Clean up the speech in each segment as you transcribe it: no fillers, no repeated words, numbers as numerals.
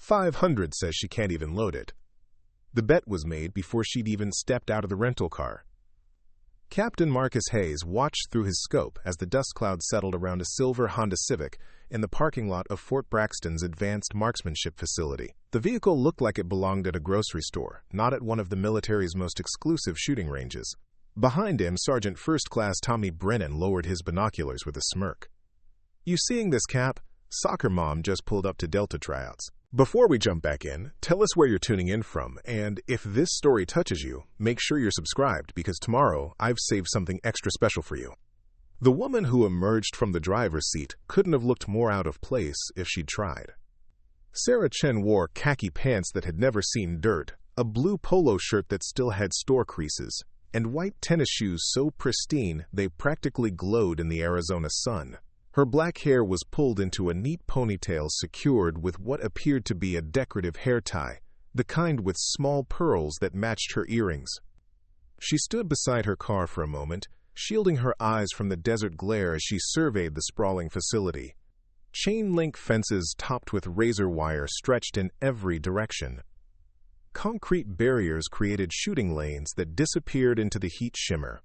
500 says she can't even load it. The bet was made before she'd even stepped out of the rental car. Captain Marcus Hayes watched through his scope as the dust cloud settled around a silver Honda Civic in the parking lot of Fort Braxton's Advanced Marksmanship Facility. The vehicle looked like it belonged at a grocery store, not at one of the military's most exclusive shooting ranges. Behind him, Sergeant First Class Tommy Brennan lowered his binoculars with a smirk. "You seeing this, Cap? Soccer Mom just pulled up to Delta tryouts. Before we jump back in, tell us where you're tuning in from, and if this story touches you, make sure you're subscribed because tomorrow I've saved something extra special for you." The woman who emerged from the driver's seat couldn't have looked more out of place if she'd tried. Sarah Chen wore khaki pants that had never seen dirt, a blue polo shirt that still had store creases, and white tennis shoes so pristine they practically glowed in the Arizona sun. Her black hair was pulled into a neat ponytail secured with what appeared to be a decorative hair tie, the kind with small pearls that matched her earrings. She stood beside her car for a moment, shielding her eyes from the desert glare as she surveyed the sprawling facility. Chain-link fences topped with razor wire stretched in every direction. Concrete barriers created shooting lanes that disappeared into the heat shimmer.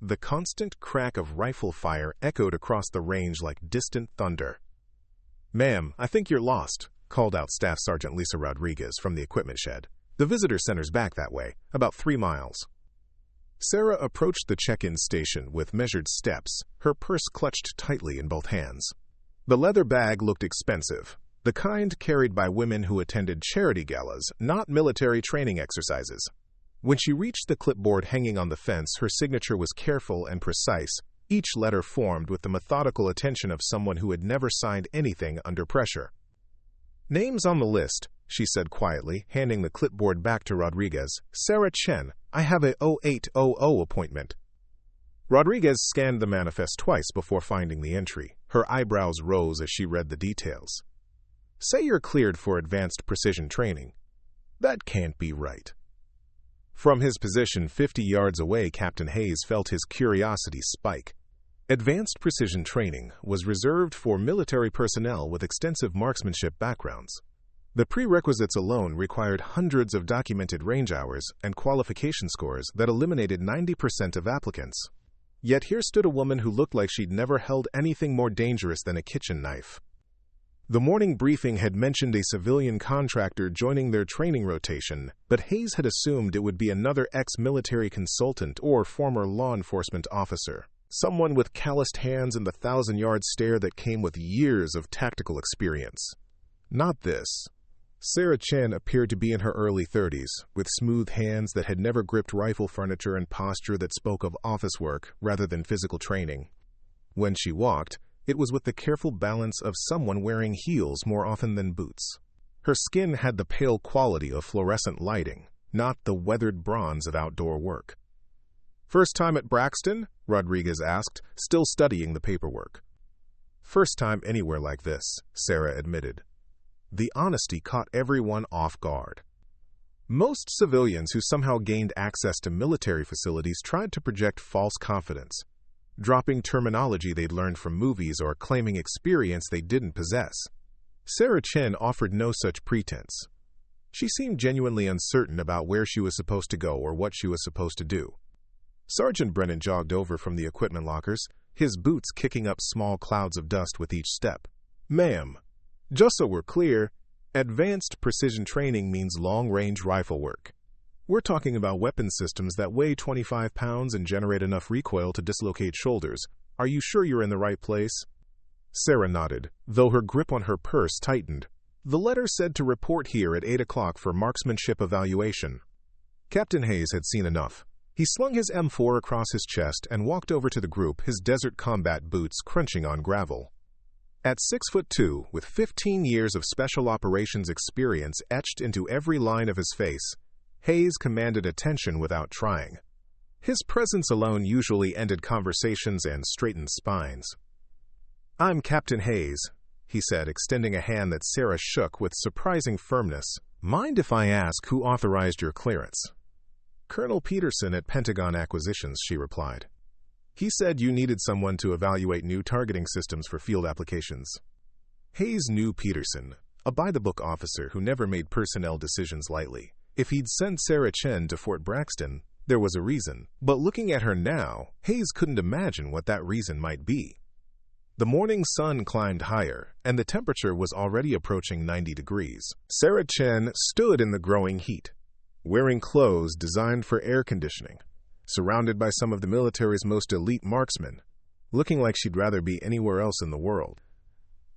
The constant crack of rifle fire echoed across the range like distant thunder. "Ma'am, I think you're lost," called out Staff Sergeant Lisa Rodriguez from the equipment shed. "The visitor center's back that way, about 3 miles. Sarah approached the check-in station with measured steps, her purse clutched tightly in both hands. The leather bag looked expensive, the kind carried by women who attended charity galas, not military training exercises. When she reached the clipboard hanging on the fence, her signature was careful and precise, each letter formed with the methodical attention of someone who had never signed anything under pressure. "Names on the list," she said quietly, handing the clipboard back to Rodriguez. "Sarah Chen, I have a 0800 appointment." Rodriguez scanned the manifest twice before finding the entry. Her eyebrows rose as she read the details. "Say you're cleared for advanced precision training." That can't be right. From his position 50 yards away, Captain Hayes felt his curiosity spike. Advanced precision training was reserved for military personnel with extensive marksmanship backgrounds. The prerequisites alone required hundreds of documented range hours and qualification scores that eliminated 90% of applicants. Yet here stood a woman who looked like she'd never held anything more dangerous than a kitchen knife. The morning briefing had mentioned a civilian contractor joining their training rotation, but Hayes had assumed it would be another ex-military consultant or former law enforcement officer, someone with calloused hands and the 1,000-yard stare that came with years of tactical experience. Not this. Sarah Chen appeared to be in her early 30s, with smooth hands that had never gripped rifle furniture and posture that spoke of office work rather than physical training. When she walked, it was with the careful balance of someone wearing heels more often than boots. Her skin had the pale quality of fluorescent lighting, not the weathered bronze of outdoor work. "First time at Braxton?" Rodriguez asked, still studying the paperwork. "First time anywhere like this," Sarah admitted. The honesty caught everyone off guard. Most civilians who somehow gained access to military facilities tried to project false confidence, dropping terminology they'd learned from movies or claiming experience they didn't possess. Sarah Chen offered no such pretense. She seemed genuinely uncertain about where she was supposed to go or what she was supposed to do. Sergeant Brennan jogged over from the equipment lockers, his boots kicking up small clouds of dust with each step. "Ma'am, just so we're clear, advanced precision training means long-range rifle work. We're talking about weapon systems that weigh 25 pounds and generate enough recoil to dislocate shoulders. Are you sure you're in the right place?" Sarah nodded, though her grip on her purse tightened. The letter said to report here at 8 o'clock for marksmanship evaluation. Captain Hayes had seen enough. He slung his M4 across his chest and walked over to the group, his desert combat boots crunching on gravel. At 6'2", with 15 years of special operations experience etched into every line of his face, Hayes commanded attention without trying. His presence alone usually ended conversations and straightened spines. "I'm Captain Hayes," he said, extending a hand that Sarah shook with surprising firmness. "Mind if I ask who authorized your clearance?" "Colonel Peterson at Pentagon Acquisitions," she replied. "He said you needed someone to evaluate new targeting systems for field applications." Hayes knew Peterson, a by-the-book officer who never made personnel decisions lightly. If he'd sent Sarah Chen to Fort Braxton, there was a reason, but looking at her now, Hayes couldn't imagine what that reason might be. The morning sun climbed higher, and the temperature was already approaching 90 degrees. Sarah Chen stood in the growing heat, wearing clothes designed for air conditioning, surrounded by some of the military's most elite marksmen, looking like she'd rather be anywhere else in the world.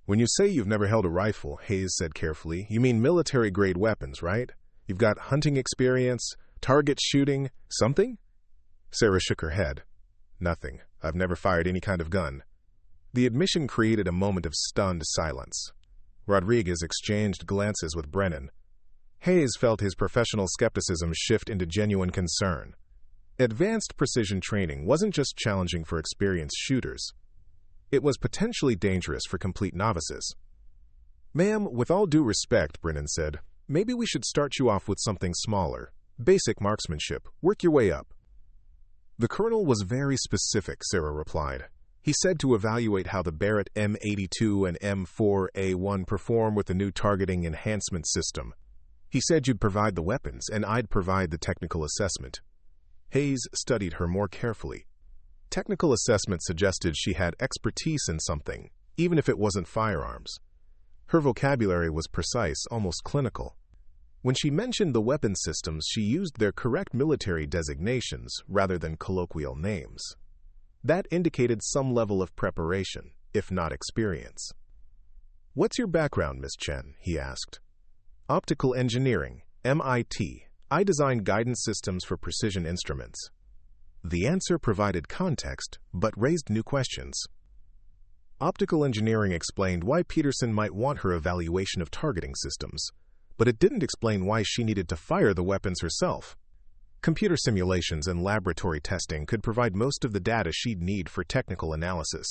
When you say you've never held a rifle, Hayes said carefully, you mean military-grade weapons, right? You've got hunting experience, target shooting, something? Sarah shook her head. Nothing. I've never fired any kind of gun. The admission created a moment of stunned silence. Rodriguez exchanged glances with Brennan. Hayes felt his professional skepticism shift into genuine concern. Advanced precision training wasn't just challenging for experienced shooters. It was potentially dangerous for complete novices. Ma'am, with all due respect, Brennan said, maybe we should start you off with something smaller. Basic marksmanship. Work your way up. The colonel was very specific, Sarah replied. He said to evaluate how the Barrett M82 and M4A1 perform with the new targeting enhancement system. He said you'd provide the weapons, and I'd provide the technical assessment. Hayes studied her more carefully. Technical assessment suggested she had expertise in something, even if it wasn't firearms. Her vocabulary was precise, almost clinical. When she mentioned the weapon systems, she used their correct military designations rather than colloquial names. That indicated some level of preparation, if not experience. What's your background, Miss Chen? He asked. Optical engineering, MIT. I design guidance systems for precision instruments. The answer provided context, but raised new questions. Optical engineering explained why Peterson might want her evaluation of targeting systems, but it didn't explain why she needed to fire the weapons herself. Computer simulations and laboratory testing could provide most of the data she'd need for technical analysis.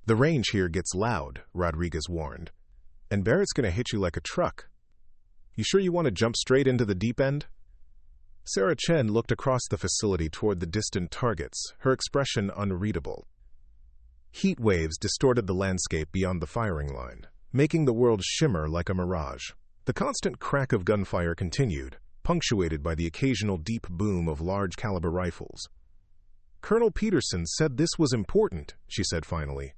The range here gets loud, Rodriguez warned, and Barrett's going to hit you like a truck. You sure you want to jump straight into the deep end? Sarah Chen looked across the facility toward the distant targets, her expression unreadable. Heat waves distorted the landscape beyond the firing line, making the world shimmer like a mirage. The constant crack of gunfire continued, punctuated by the occasional deep boom of large-caliber rifles. Colonel Peterson said this was important, she said finally.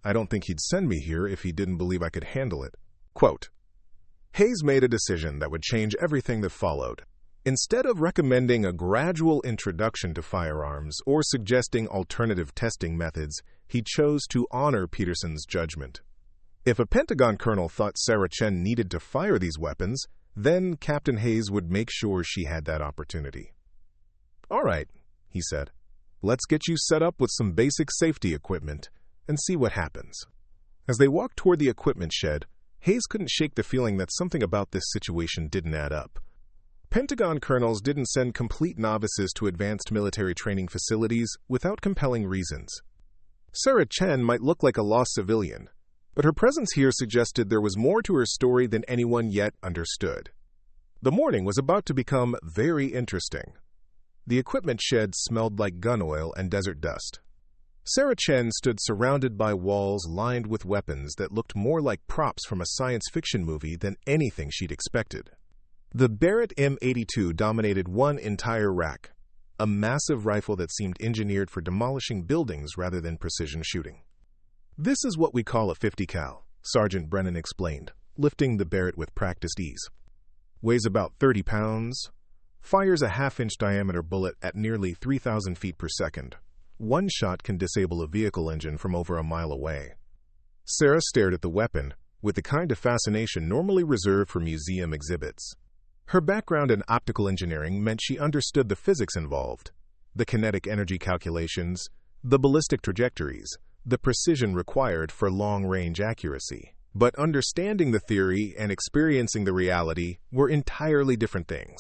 I don't think he'd send me here if he didn't believe I could handle it. Quote, Hayes made a decision that would change everything that followed. Instead of recommending a gradual introduction to firearms or suggesting alternative testing methods, he chose to honor Peterson's judgment. If a Pentagon colonel thought Sarah Chen needed to fire these weapons, then Captain Hayes would make sure she had that opportunity. All right, he said. Let's get you set up with some basic safety equipment and see what happens. As they walked toward the equipment shed, Hayes couldn't shake the feeling that something about this situation didn't add up. Pentagon colonels didn't send complete novices to advanced military training facilities without compelling reasons. Sarah Chen might look like a lost civilian, but her presence here suggested there was more to her story than anyone yet understood. The morning was about to become very interesting. The equipment shed smelled like gun oil and desert dust. Sarah Chen stood surrounded by walls lined with weapons that looked more like props from a science fiction movie than anything she'd expected. The Barrett M82 dominated one entire rack, a massive rifle that seemed engineered for demolishing buildings rather than precision shooting. This is what we call a 50 cal, Sergeant Brennan explained, lifting the Barrett with practiced ease. Weighs about 30 pounds, fires a half-inch diameter bullet at nearly 3,000 feet per second. One shot can disable a vehicle engine from over a mile away. Sarah stared at the weapon, with the kind of fascination normally reserved for museum exhibits. Her background in optical engineering meant she understood the physics involved, the kinetic energy calculations, the ballistic trajectories, the precision required for long-range accuracy. But understanding the theory and experiencing the reality were entirely different things.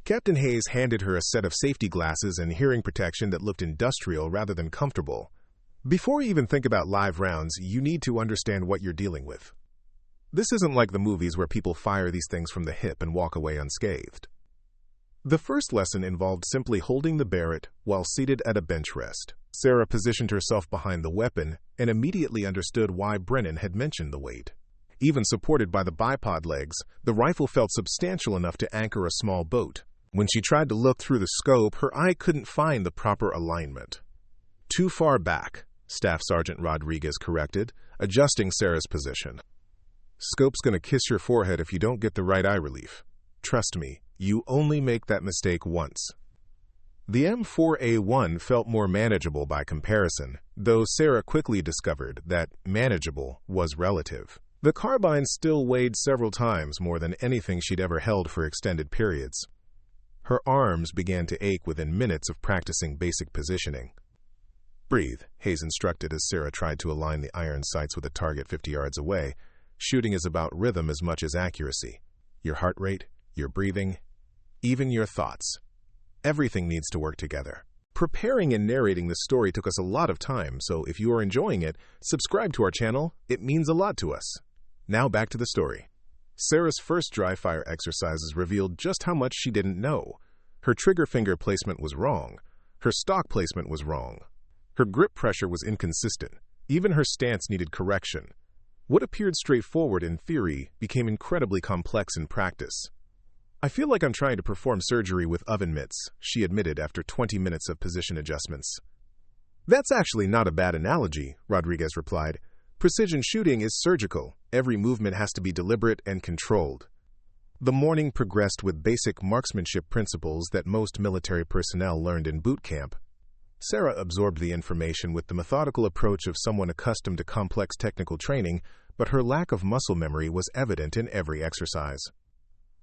Captain Hayes handed her a set of safety glasses and hearing protection that looked industrial rather than comfortable. Before you even think about live rounds, you need to understand what you're dealing with. This isn't like the movies where people fire these things from the hip and walk away unscathed. The first lesson involved simply holding the Barrett while seated at a bench rest. Sarah positioned herself behind the weapon and immediately understood why Brennan had mentioned the weight. Even supported by the bipod legs, the rifle felt substantial enough to anchor a small boat. When she tried to look through the scope, her eye couldn't find the proper alignment. "Too far back," Staff Sergeant Rodriguez corrected, adjusting Sarah's position. "Scope's gonna kiss your forehead if you don't get the right eye relief. Trust me, you only make that mistake once." The M4A1 felt more manageable by comparison, though Sarah quickly discovered that manageable was relative. The carbine still weighed several times more than anything she'd ever held for extended periods. Her arms began to ache within minutes of practicing basic positioning. "Breathe," Hayes instructed as Sarah tried to align the iron sights with a target 50 yards away. Shooting is about rhythm as much as accuracy. Your heart rate, your breathing, even your thoughts. Everything needs to work together. Preparing and narrating this story took us a lot of time, so if you are enjoying it, subscribe to our channel. It means a lot to us. Now back to the story. Sarah's first dry fire exercises revealed just how much she didn't know. Her trigger finger placement was wrong. Her stock placement was wrong. Her grip pressure was inconsistent. Even her stance needed correction. What appeared straightforward in theory became incredibly complex in practice. "I feel like I'm trying to perform surgery with oven mitts," she admitted after 20 minutes of position adjustments. "That's actually not a bad analogy," Rodriguez replied. "Precision shooting is surgical. Every movement has to be deliberate and controlled." The morning progressed with basic marksmanship principles that most military personnel learned in boot camp. Sarah absorbed the information with the methodical approach of someone accustomed to complex technical training, but her lack of muscle memory was evident in every exercise.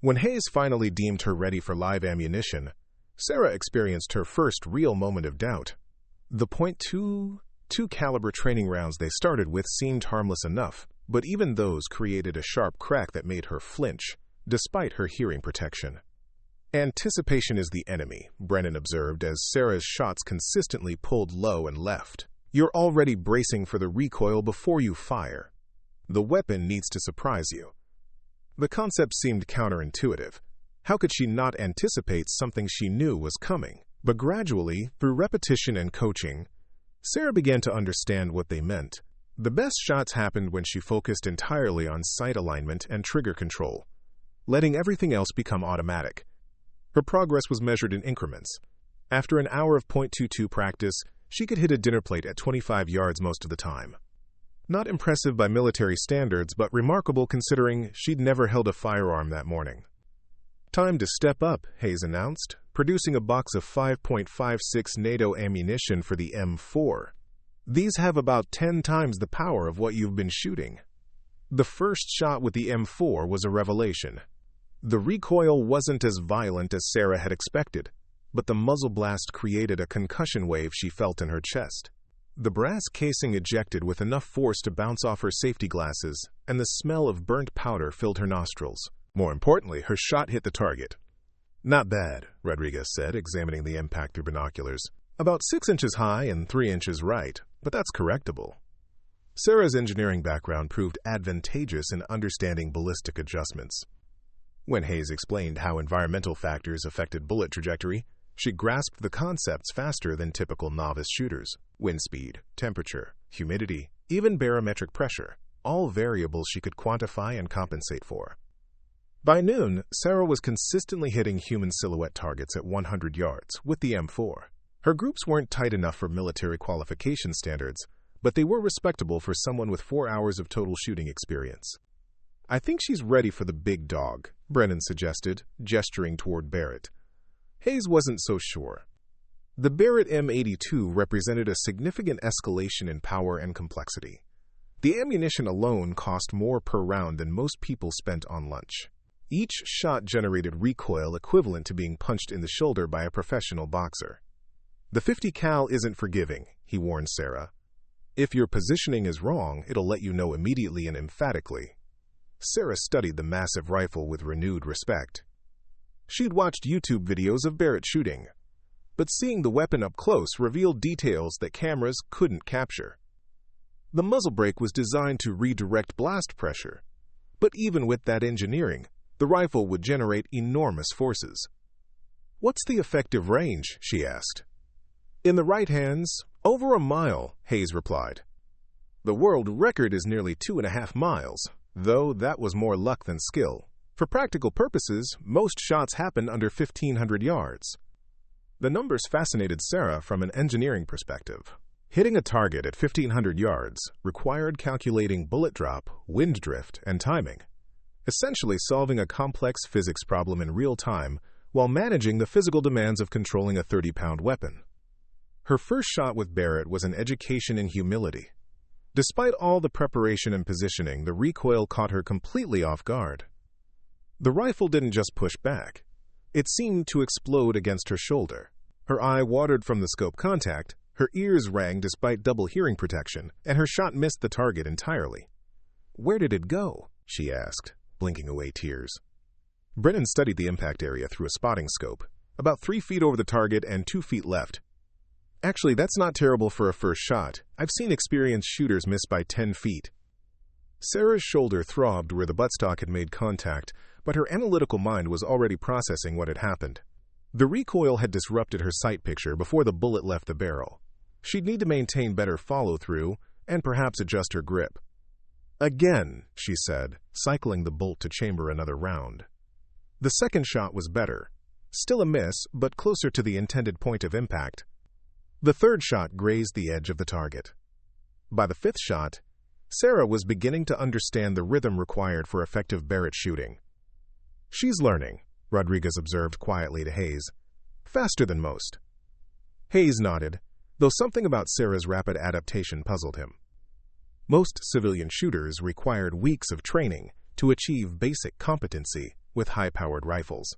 When Hayes finally deemed her ready for live ammunition, Sarah experienced her first real moment of doubt. The .22 caliber training rounds they started with seemed harmless enough, but even those created a sharp crack that made her flinch, despite her hearing protection. "Anticipation is the enemy," Brennan observed as Sarah's shots consistently pulled low and left. "You're already bracing for the recoil before you fire. The weapon needs to surprise you." The concept seemed counterintuitive. How could she not anticipate something she knew was coming? But gradually, through repetition and coaching, Sarah began to understand what they meant. The best shots happened when she focused entirely on sight alignment and trigger control, letting everything else become automatic. Her progress was measured in increments. After an hour of .22 practice, she could hit a dinner plate at 25 yards most of the time. Not impressive by military standards, but remarkable considering she'd never held a firearm that morning. "Time to step up," Hayes announced, producing a box of 5.56 NATO ammunition for the M4. "These have about 10 times the power of what you've been shooting." The first shot with the M4 was a revelation. The recoil wasn't as violent as Sarah had expected, but the muzzle blast created a concussion wave she felt in her chest. The brass casing ejected with enough force to bounce off her safety glasses, and the smell of burnt powder filled her nostrils. More importantly, her shot hit the target. "Not bad," Rodriguez said, examining the impact through binoculars. "About 6 inches high and 3 inches right, but that's correctable." Sarah's engineering background proved advantageous in understanding ballistic adjustments. When Hayes explained how environmental factors affected bullet trajectory, she grasped the concepts faster than typical novice shooters. Wind speed, temperature, humidity, even barometric pressure, all variables she could quantify and compensate for. By noon, Sarah was consistently hitting human silhouette targets at 100 yards with the M4. Her groups weren't tight enough for military qualification standards, but they were respectable for someone with 4 hours of total shooting experience. "I think she's ready for the big dog," Brennan suggested, gesturing toward Barrett. Hayes wasn't so sure. The Barrett M82 represented a significant escalation in power and complexity. The ammunition alone cost more per round than most people spent on lunch. Each shot generated recoil equivalent to being punched in the shoulder by a professional boxer. "The 50 cal isn't forgiving," he warned Sarah. "If your positioning is wrong, it'll let you know immediately and emphatically." Sarah studied the massive rifle with renewed respect. She'd watched YouTube videos of Barrett shooting, but seeing the weapon up close revealed details that cameras couldn't capture. The muzzle brake was designed to redirect blast pressure, but even with that engineering, the rifle would generate enormous forces. "What's the effective range?" she asked. "In the right hands, over a mile," Hayes replied. "The world record is nearly 2.5 miles. though that was more luck than skill. For practical purposes, most shots happen under 1,500 yards. The numbers fascinated Sarah from an engineering perspective. Hitting a target at 1,500 yards required calculating bullet drop, wind drift, and timing, essentially solving a complex physics problem in real time while managing the physical demands of controlling a 30-pound weapon. Her first shot with Barrett was an education in humility. Despite all the preparation and positioning, the recoil caught her completely off guard. The rifle didn't just push back. It seemed to explode against her shoulder. Her eye watered from the scope contact, her ears rang despite double hearing protection, and her shot missed the target entirely. "Where did it go?" she asked, blinking away tears. Brennan studied the impact area through a spotting scope, about 3 feet over the target and 2 feet left. "Actually, that's not terrible for a first shot. I've seen experienced shooters miss by 10 feet. Sarah's shoulder throbbed where the buttstock had made contact, but her analytical mind was already processing what had happened. The recoil had disrupted her sight picture before the bullet left the barrel. She'd need to maintain better follow-through and perhaps adjust her grip. "Again," she said, cycling the bolt to chamber another round. The second shot was better. Still a miss, but closer to the intended point of impact. The third shot grazed the edge of the target. By the fifth shot, Sarah was beginning to understand the rhythm required for effective Barrett shooting. "She's learning," Rodriguez observed quietly to Hayes. "Faster than most." Hayes nodded, though something about Sarah's rapid adaptation puzzled him. Most civilian shooters required weeks of training to achieve basic competency with high-powered rifles.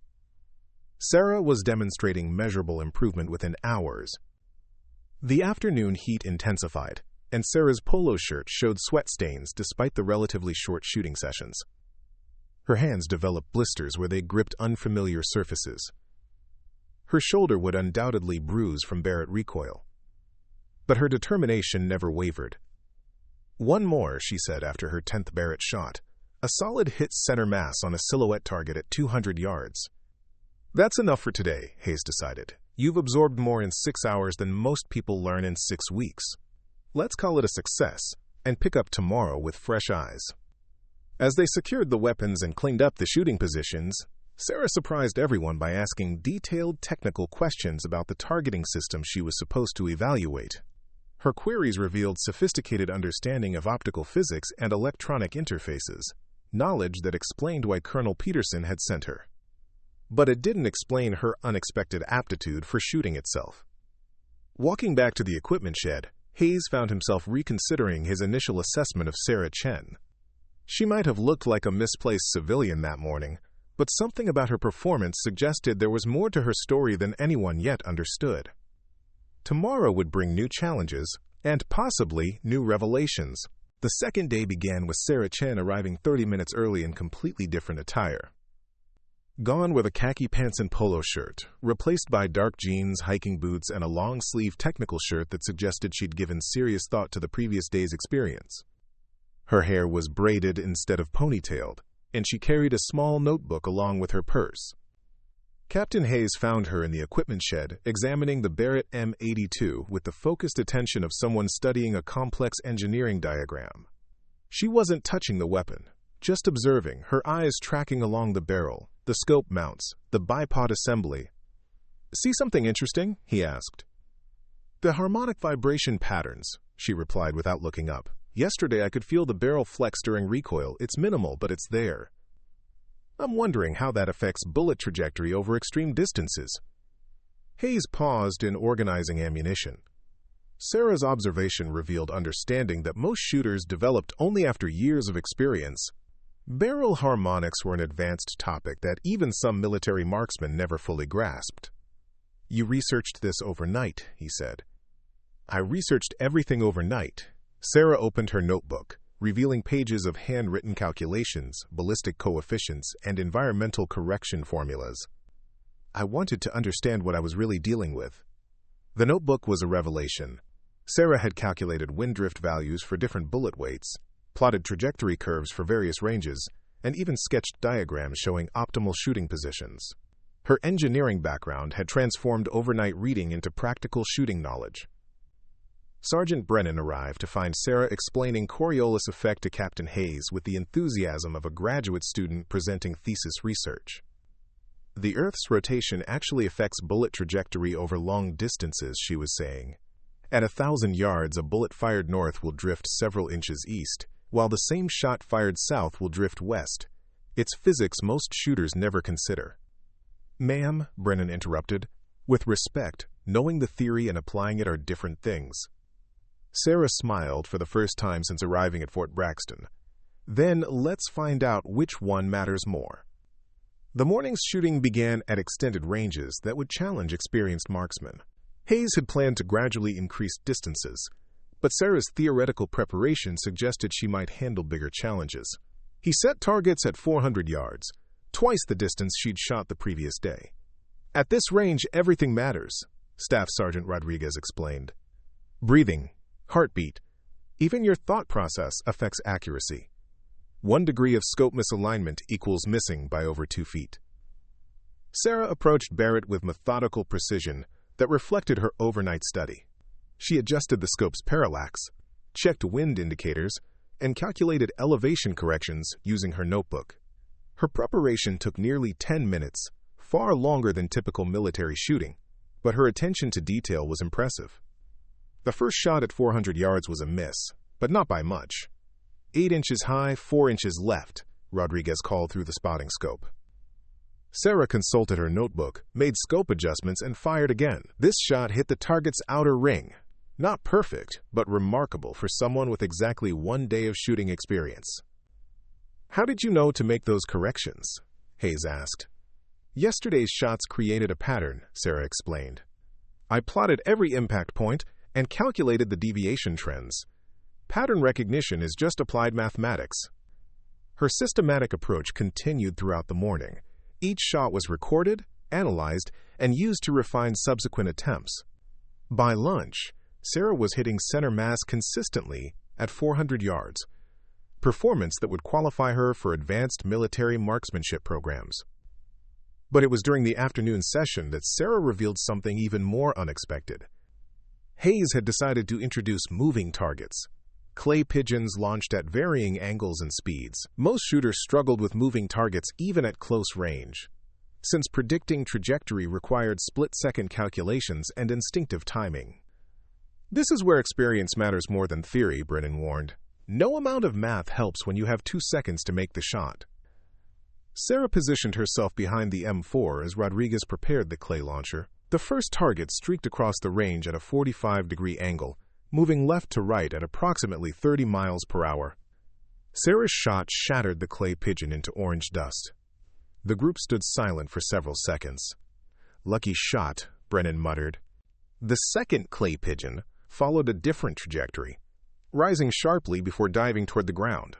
Sarah was demonstrating measurable improvement within hours. The afternoon heat intensified, and Sarah's polo shirt showed sweat stains despite the relatively short shooting sessions. Her hands developed blisters where they gripped unfamiliar surfaces. Her shoulder would undoubtedly bruise from Barrett recoil. But her determination never wavered. "One more," she said after her 10th Barrett shot. A solid hit center mass on a silhouette target at 200 yards. "That's enough for today," Hayes decided. "You've absorbed more in 6 hours than most people learn in 6 weeks. Let's call it a success, and pick up tomorrow with fresh eyes." As they secured the weapons and cleaned up the shooting positions, Sarah surprised everyone by asking detailed technical questions about the targeting system she was supposed to evaluate. Her queries revealed sophisticated understanding of optical physics and electronic interfaces, knowledge that explained why Colonel Peterson had sent her. But it didn't explain her unexpected aptitude for shooting itself. Walking back to the equipment shed, Hayes found himself reconsidering his initial assessment of Sarah Chen. She might have looked like a misplaced civilian that morning, but something about her performance suggested there was more to her story than anyone yet understood. Tomorrow would bring new challenges, and possibly new revelations. The second day began with Sarah Chen arriving 30 minutes early in completely different attire. Gone were the khaki pants and polo shirt, replaced by dark jeans, hiking boots, and a long-sleeve technical shirt that suggested she'd given serious thought to the previous day's experience. Her hair was braided instead of ponytailed, and she carried a small notebook along with her purse. Captain Hayes found her in the equipment shed, examining the Barrett M82 with the focused attention of someone studying a complex engineering diagram. She wasn't touching the weapon, just observing, her eyes tracking along the barrel, the scope mounts, the bipod assembly. "See something interesting?" he asked. "The harmonic vibration patterns," she replied without looking up. "Yesterday I could feel the barrel flex during recoil. It's minimal, but it's there. I'm wondering how that affects bullet trajectory over extreme distances." Hayes paused in organizing ammunition. Sarah's observation revealed understanding that most shooters developed only after years of experience. Barrel harmonics were an advanced topic that even some military marksmen never fully grasped. "You researched this overnight," he said. "I researched everything overnight." Sarah opened her notebook, revealing pages of handwritten calculations, ballistic coefficients, and environmental correction formulas. "I wanted to understand what I was really dealing with." The notebook was a revelation. Sarah had calculated wind drift values for different bullet weights, plotted trajectory curves for various ranges, and even sketched diagrams showing optimal shooting positions. Her engineering background had transformed overnight reading into practical shooting knowledge. Sergeant Brennan arrived to find Sarah explaining Coriolis effect to Captain Hayes with the enthusiasm of a graduate student presenting thesis research. The Earth's rotation actually affects bullet trajectory over long distances, she was saying. At 1,000 yards, a bullet fired north will drift several inches east, while the same shot fired south will drift west. It's physics most shooters never consider. Ma'am, Brennan interrupted, with respect, knowing the theory and applying it are different things. Sarah smiled for the first time since arriving at Fort Braxton. Then let's find out which one matters more. The morning's shooting began at extended ranges that would challenge experienced marksmen. Hayes had planned to gradually increase distances, but Sarah's theoretical preparation suggested she might handle bigger challenges. He set targets at 400 yards, twice the distance she'd shot the previous day. At this range, everything matters, Staff Sergeant Rodriguez explained. Breathing, heartbeat, even your thought process affects accuracy. 1 degree of scope misalignment equals missing by over 2 feet. Sarah approached Barrett with methodical precision that reflected her overnight study. She adjusted the scope's parallax, checked wind indicators, and calculated elevation corrections using her notebook. Her preparation took nearly 10 minutes, far longer than typical military shooting, but her attention to detail was impressive. The first shot at 400 yards was a miss, but not by much. 8 inches high, 4 inches left, Rodriguez called through the spotting scope. Sarah consulted her notebook, made scope adjustments, and fired again. This shot hit the target's outer ring. Not perfect, but remarkable for someone with exactly 1 day of shooting experience. How did you know to make those corrections? Hayes asked. Yesterday's shots created a pattern, Sarah explained. I plotted every impact point and calculated the deviation trends. Pattern recognition is just applied mathematics. Her systematic approach continued throughout the morning. Each shot was recorded, analyzed, and used to refine subsequent attempts. By lunch, Sarah was hitting center mass consistently at 400 yards, performance that would qualify her for advanced military marksmanship programs. But it was during the afternoon session that Sarah revealed something even more unexpected. Hayes had decided to introduce moving targets, clay pigeons launched at varying angles and speeds. Most shooters struggled with moving targets even at close range, since predicting trajectory required split-second calculations and instinctive timing. This is where experience matters more than theory, Brennan warned. No amount of math helps when you have 2 seconds to make the shot. Sarah positioned herself behind the M4 as Rodriguez prepared the clay launcher. The first target streaked across the range at a 45-degree angle, moving left to right at approximately 30 miles per hour. Sarah's shot shattered the clay pigeon into orange dust. The group stood silent for several seconds. Lucky shot, Brennan muttered. The second clay pigeon followed a different trajectory, rising sharply before diving toward the ground.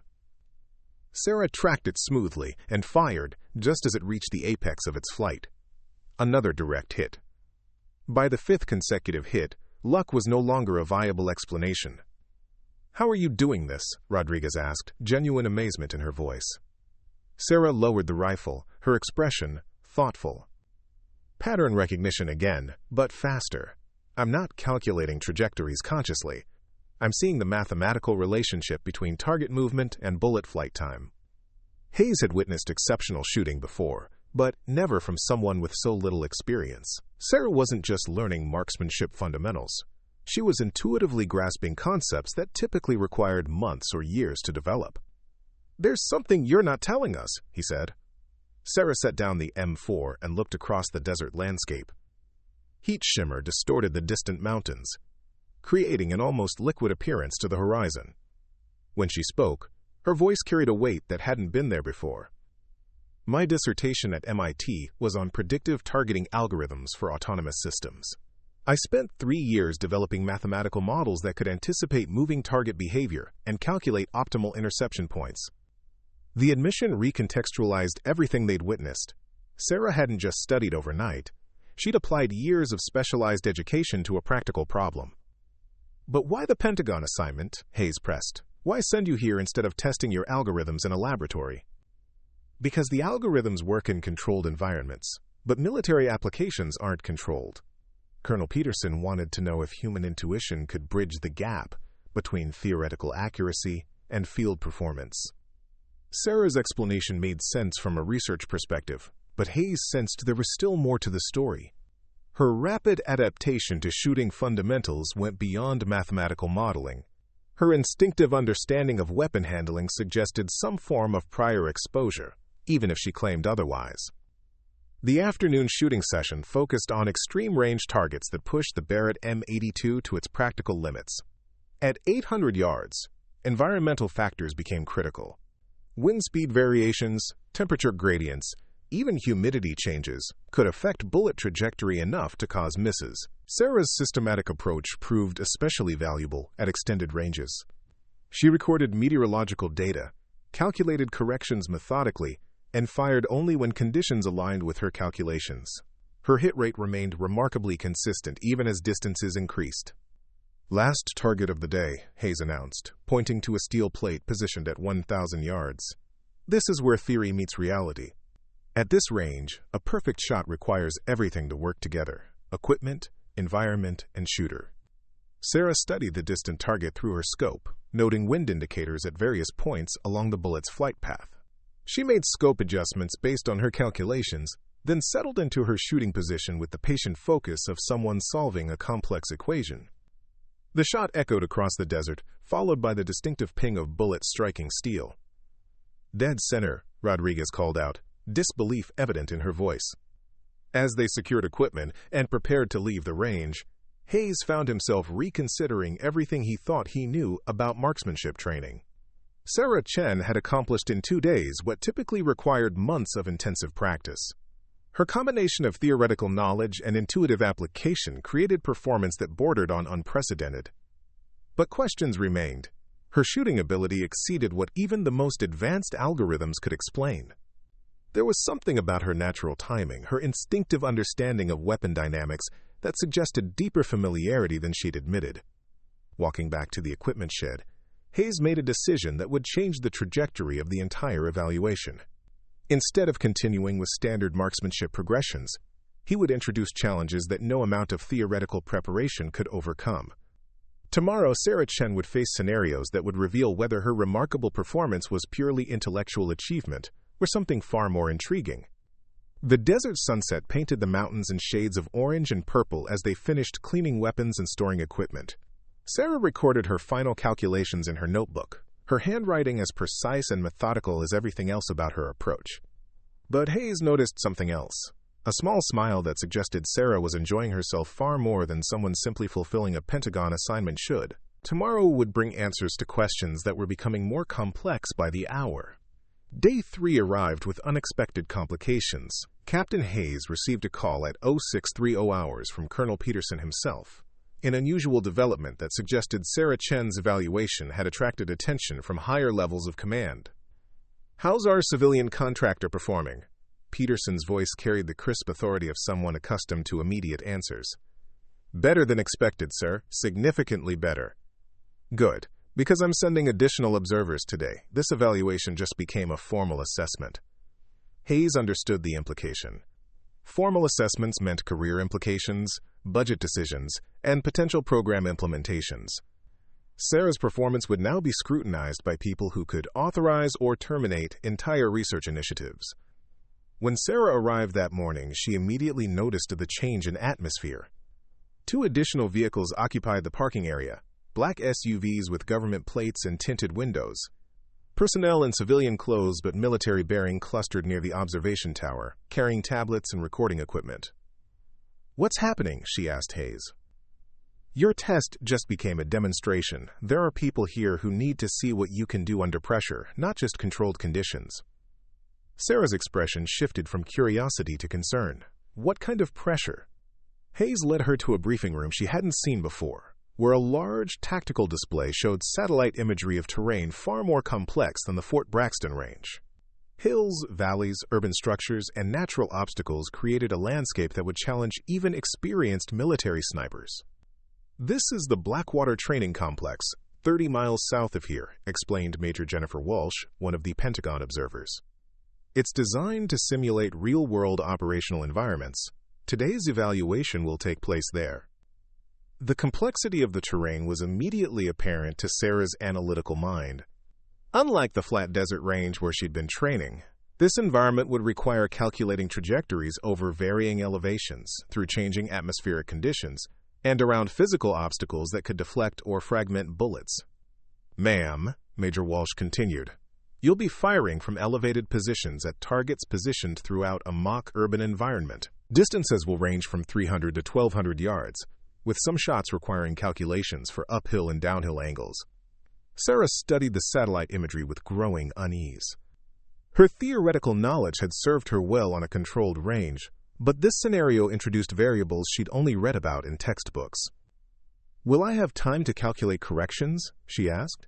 Sarah tracked it smoothly and fired just as it reached the apex of its flight. Another direct hit. By the 5th consecutive hit, luck was no longer a viable explanation. How are you doing this? Rodriguez asked, genuine amazement in her voice. Sarah lowered the rifle, her expression thoughtful. Pattern recognition again, but faster. I'm not calculating trajectories consciously. I'm seeing the mathematical relationship between target movement and bullet flight time. Hayes had witnessed exceptional shooting before, but never from someone with so little experience. Sarah wasn't just learning marksmanship fundamentals. She was intuitively grasping concepts that typically required months or years to develop. There's something you're not telling us, he said. Sarah set down the M4 and looked across the desert landscape. Heat shimmer distorted the distant mountains, creating an almost liquid appearance to the horizon. When she spoke, her voice carried a weight that hadn't been there before. My dissertation at MIT was on predictive targeting algorithms for autonomous systems. I spent 3 years developing mathematical models that could anticipate moving target behavior and calculate optimal interception points. The admission recontextualized everything they'd witnessed. Sarah hadn't just studied overnight. She'd applied years of specialized education to a practical problem. But why the Pentagon assignment? Hayes pressed. Why send you here instead of testing your algorithms in a laboratory? Because the algorithms work in controlled environments, but military applications aren't controlled. Colonel Peterson wanted to know if human intuition could bridge the gap between theoretical accuracy and field performance. Sarah's explanation made sense from a research perspective, but Hayes sensed there was still more to the story. Her rapid adaptation to shooting fundamentals went beyond mathematical modeling. Her instinctive understanding of weapon handling suggested some form of prior exposure, even if she claimed otherwise. The afternoon shooting session focused on extreme-range targets that pushed the Barrett M82 to its practical limits. At 800 yards, environmental factors became critical. Wind speed variations, temperature gradients, even humidity changes could affect bullet trajectory enough to cause misses. Sarah's systematic approach proved especially valuable at extended ranges. She recorded meteorological data, calculated corrections methodically, and fired only when conditions aligned with her calculations. Her hit rate remained remarkably consistent even as distances increased. "Last target of the day," Hayes announced, pointing to a steel plate positioned at 1,000 yards. "This is where theory meets reality. At this range, a perfect shot requires everything to work together: equipment, environment, and shooter." Sarah studied the distant target through her scope, noting wind indicators at various points along the bullet's flight path. She made scope adjustments based on her calculations, then settled into her shooting position with the patient focus of someone solving a complex equation. The shot echoed across the desert, followed by the distinctive ping of bullets striking steel. "Dead center," Rodriguez called out, disbelief evident in her voice. As they secured equipment and prepared to leave the range, Hayes found himself reconsidering everything he thought he knew about marksmanship training. Sarah Chen had accomplished in 2 days what typically required months of intensive practice. Her combination of theoretical knowledge and intuitive application created performance that bordered on unprecedented. But questions remained. Her shooting ability exceeded what even the most advanced algorithms could explain. There was something about her natural timing, her instinctive understanding of weapon dynamics, that suggested deeper familiarity than she'd admitted. Walking back to the equipment shed, Hayes made a decision that would change the trajectory of the entire evaluation. Instead of continuing with standard marksmanship progressions, he would introduce challenges that no amount of theoretical preparation could overcome. Tomorrow, Sarah Chen would face scenarios that would reveal whether her remarkable performance was purely intellectual achievement or something far more intriguing. The desert sunset painted the mountains in shades of orange and purple as they finished cleaning weapons and storing equipment. Sarah recorded her final calculations in her notebook, her handwriting as precise and methodical as everything else about her approach. But Hayes noticed something else, a small smile that suggested Sarah was enjoying herself far more than someone simply fulfilling a Pentagon assignment should. Tomorrow would bring answers to questions that were becoming more complex by the hour. Day 3 arrived with unexpected complications. Captain Hayes received a call at 0630 hours from Colonel Peterson himself, an unusual development that suggested Sarah Chen's evaluation had attracted attention from higher levels of command. "How's our civilian contractor performing?" Peterson's voice carried the crisp authority of someone accustomed to immediate answers. "Better than expected, sir. Significantly better." "Good, because I'm sending additional observers today. This evaluation just became a formal assessment." Hayes understood the implication. Formal assessments meant career implications, budget decisions, and potential program implementations. Sarah's performance would now be scrutinized by people who could authorize or terminate entire research initiatives. When Sarah arrived that morning, she immediately noticed the change in atmosphere. 2 additional vehicles occupied the parking area, black SUVs with government plates and tinted windows. Personnel in civilian clothes but military bearing clustered near the observation tower, carrying tablets and recording equipment. "What's happening?" she asked Hayes. "Your test just became a demonstration. There are people here who need to see what you can do under pressure, not just controlled conditions." Sarah's expression shifted from curiosity to concern. What kind of pressure? Hayes led her to a briefing room she hadn't seen before, where a large tactical display showed satellite imagery of terrain far more complex than the Fort Braxton range. Hills, valleys, urban structures, and natural obstacles created a landscape that would challenge even experienced military snipers. "This is the Blackwater Training Complex, 30 miles south of here," explained Major Jennifer Walsh, one of the Pentagon observers. "It's designed to simulate real-world operational environments, Today's evaluation will take place there. The complexity of the terrain was immediately apparent to Sarah's analytical mind. Unlike the flat desert range where she'd been training, this environment would require calculating trajectories over varying elevations through changing atmospheric conditions and around physical obstacles that could deflect or fragment bullets. "Ma'am," Major Walsh continued, "you'll be firing from elevated positions at targets positioned throughout a mock urban environment. Distances will range from 300 to 1,200 yards, with some shots requiring calculations for uphill and downhill angles." Sarah studied the satellite imagery with growing unease. Her theoretical knowledge had served her well on a controlled range, but this scenario introduced variables she'd only read about in textbooks. "Will I have time to calculate corrections?" she asked.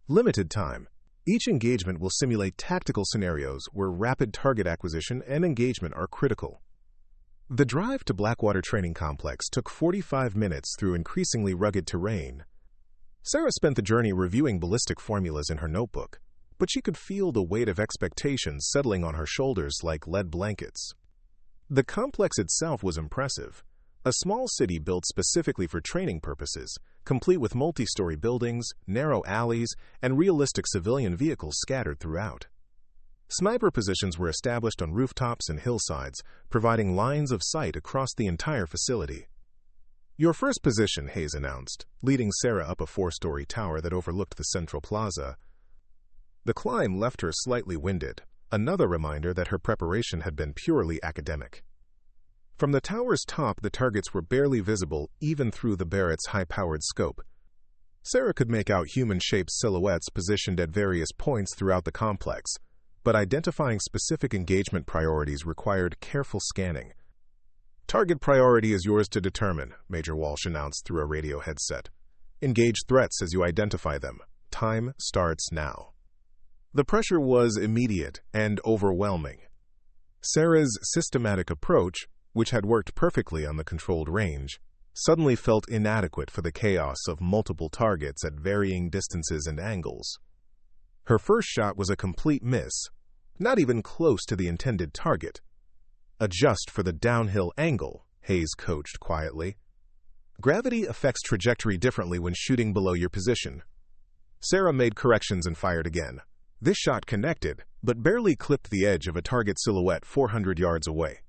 "Limited time. Each engagement will simulate tactical scenarios where rapid target acquisition and engagement are critical." The drive to Blackwater Training Complex took 45 minutes through increasingly rugged terrain. Sarah spent the journey reviewing ballistic formulas in her notebook, but she could feel the weight of expectations settling on her shoulders like lead blankets. The complex itself was impressive, a small city built specifically for training purposes, complete with multi-story buildings, narrow alleys, and realistic civilian vehicles scattered throughout. Sniper positions were established on rooftops and hillsides, providing lines of sight across the entire facility. "Your first position," Hayes announced, leading Sarah up a 4-story tower that overlooked the central plaza. The climb left her slightly winded, another reminder that her preparation had been purely academic. From the tower's top, the targets were barely visible even through the Barrett's high-powered scope. Sarah could make out human-shaped silhouettes positioned at various points throughout the complex, but identifying specific engagement priorities required careful scanning. "Target priority is yours to determine," Major Walsh announced through a radio headset. "Engage threats as you identify them. Time starts now." The pressure was immediate and overwhelming. Sarah's systematic approach, which had worked perfectly on the controlled range, suddenly felt inadequate for the chaos of multiple targets at varying distances and angles. Her first shot was a complete miss, not even close to the intended target. "Adjust for the downhill angle," Hayes coached quietly. "Gravity affects trajectory differently when shooting below your position." Sarah made corrections and fired again. This shot connected, but barely clipped the edge of a target silhouette 400 yards away.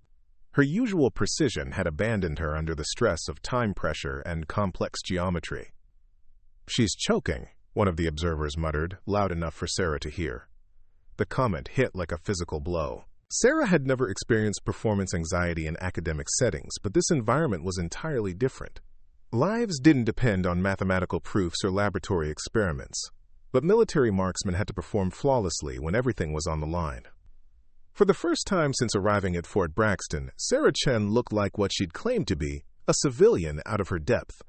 Her usual precision had abandoned her under the stress of time pressure and complex geometry. "She's choking," one of the observers muttered, loud enough for Sarah to hear. The comment hit like a physical blow. Sarah had never experienced performance anxiety in academic settings, but this environment was entirely different. Lives didn't depend on mathematical proofs or laboratory experiments, but military marksmen had to perform flawlessly when everything was on the line. For the first time since arriving at Fort Braxton, Sarah Chen looked like what she'd claimed to be, a civilian out of her depth.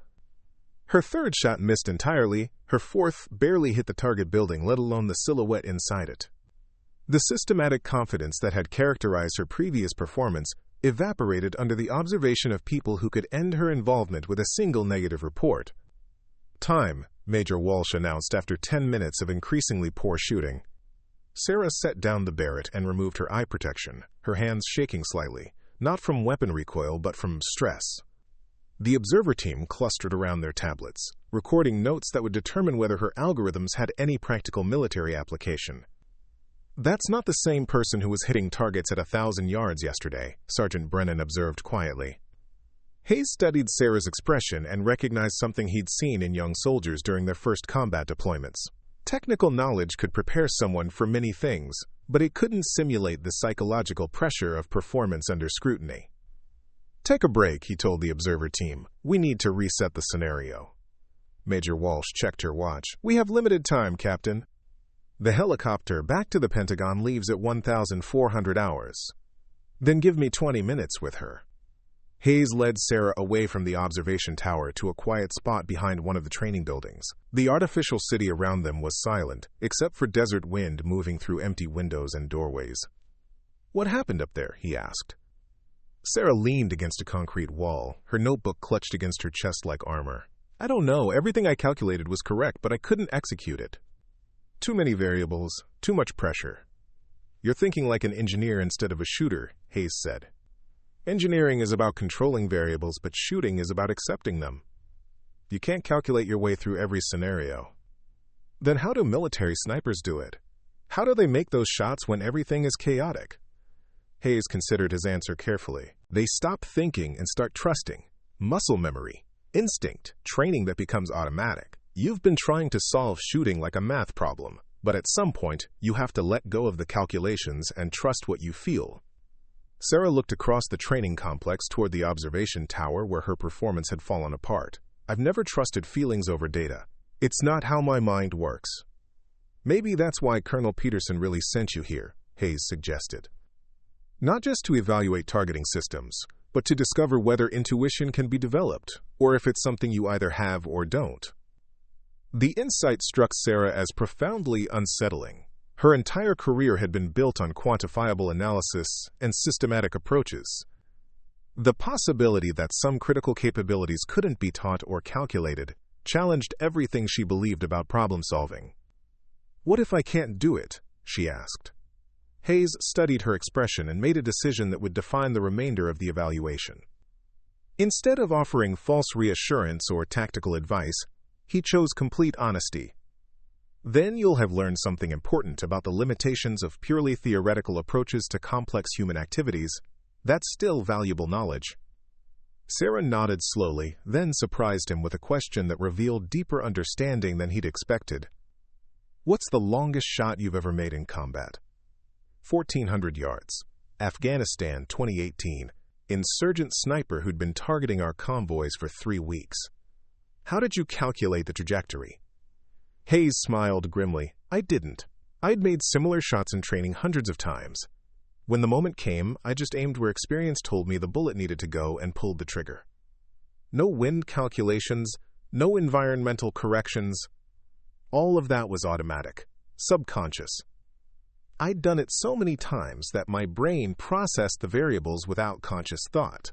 Her third shot missed entirely, her fourth barely hit the target building, let alone the silhouette inside it. The systematic confidence that had characterized her previous performance evaporated under the observation of people who could end her involvement with a single negative report. "Time," Major Walsh announced after 10 minutes of increasingly poor shooting. Sarah set down the Barrett and removed her eye protection, her hands shaking slightly, not from weapon recoil but from stress. The observer team clustered around their tablets, recording notes that would determine whether her algorithms had any practical military application. "That's not the same person who was hitting targets at 1,000 yards yesterday," Sergeant Brennan observed quietly. Hayes studied Sarah's expression and recognized something he'd seen in young soldiers during their first combat deployments. Technical knowledge could prepare someone for many things, but it couldn't simulate the psychological pressure of performance under scrutiny. "Take a break," he told the observer team. "We need to reset the scenario." Major Walsh checked her watch. "We have limited time, Captain." "The helicopter back to the Pentagon leaves at 1,400 hours. Then give me 20 minutes with her." Hayes led Sarah away from the observation tower to a quiet spot behind one of the training buildings. The artificial city around them was silent, except for desert wind moving through empty windows and doorways. "What happened up there?" he asked. Sarah leaned against a concrete wall, her notebook clutched against her chest like armor. "I don't know. Everything I calculated was correct, but I couldn't execute it. Too many variables, too much pressure." "You're thinking like an engineer instead of a shooter," Hayes said. Engineering is about controlling variables, but shooting is about accepting them. You can't calculate your way through every scenario. Then how do military snipers do it? How do they make those shots when everything is chaotic? Hayes considered his answer carefully. They stop thinking and start trusting. Muscle memory, instinct, training that becomes automatic. You've been trying to solve shooting like a math problem, but at some point, you have to let go of the calculations and trust what you feel. Sarah looked across the training complex toward the observation tower where her performance had fallen apart. I've never trusted feelings over data. It's not how my mind works. Maybe that's why Colonel Peterson really sent you here, Hayes suggested. Not just to evaluate targeting systems, but to discover whether intuition can be developed, or if it's something you either have or don't. The insight struck Sarah as profoundly unsettling. Her entire career had been built on quantifiable analysis and systematic approaches. The possibility that some critical capabilities couldn't be taught or calculated challenged everything she believed about problem-solving. "What if I can't do it?" she asked. Hayes studied her expression and made a decision that would define the remainder of the evaluation. Instead of offering false reassurance or tactical advice, he chose complete honesty. "Then you'll have learned something important about the limitations of purely theoretical approaches to complex human activities. That's still valuable knowledge." Sarah nodded slowly, then surprised him with a question that revealed deeper understanding than he'd expected. "What's the longest shot you've ever made in combat?" 1,400 yards. Afghanistan, 2018. Insurgent sniper who'd been targeting our convoys for 3 weeks. "How did you calculate the trajectory?" Hayes smiled grimly. "I didn't. I'd made similar shots in training hundreds of times. When the moment came, I just aimed where experience told me the bullet needed to go and pulled the trigger. No wind calculations, no environmental corrections. All of that was automatic, subconscious. I'd done it so many times that my brain processed the variables without conscious thought."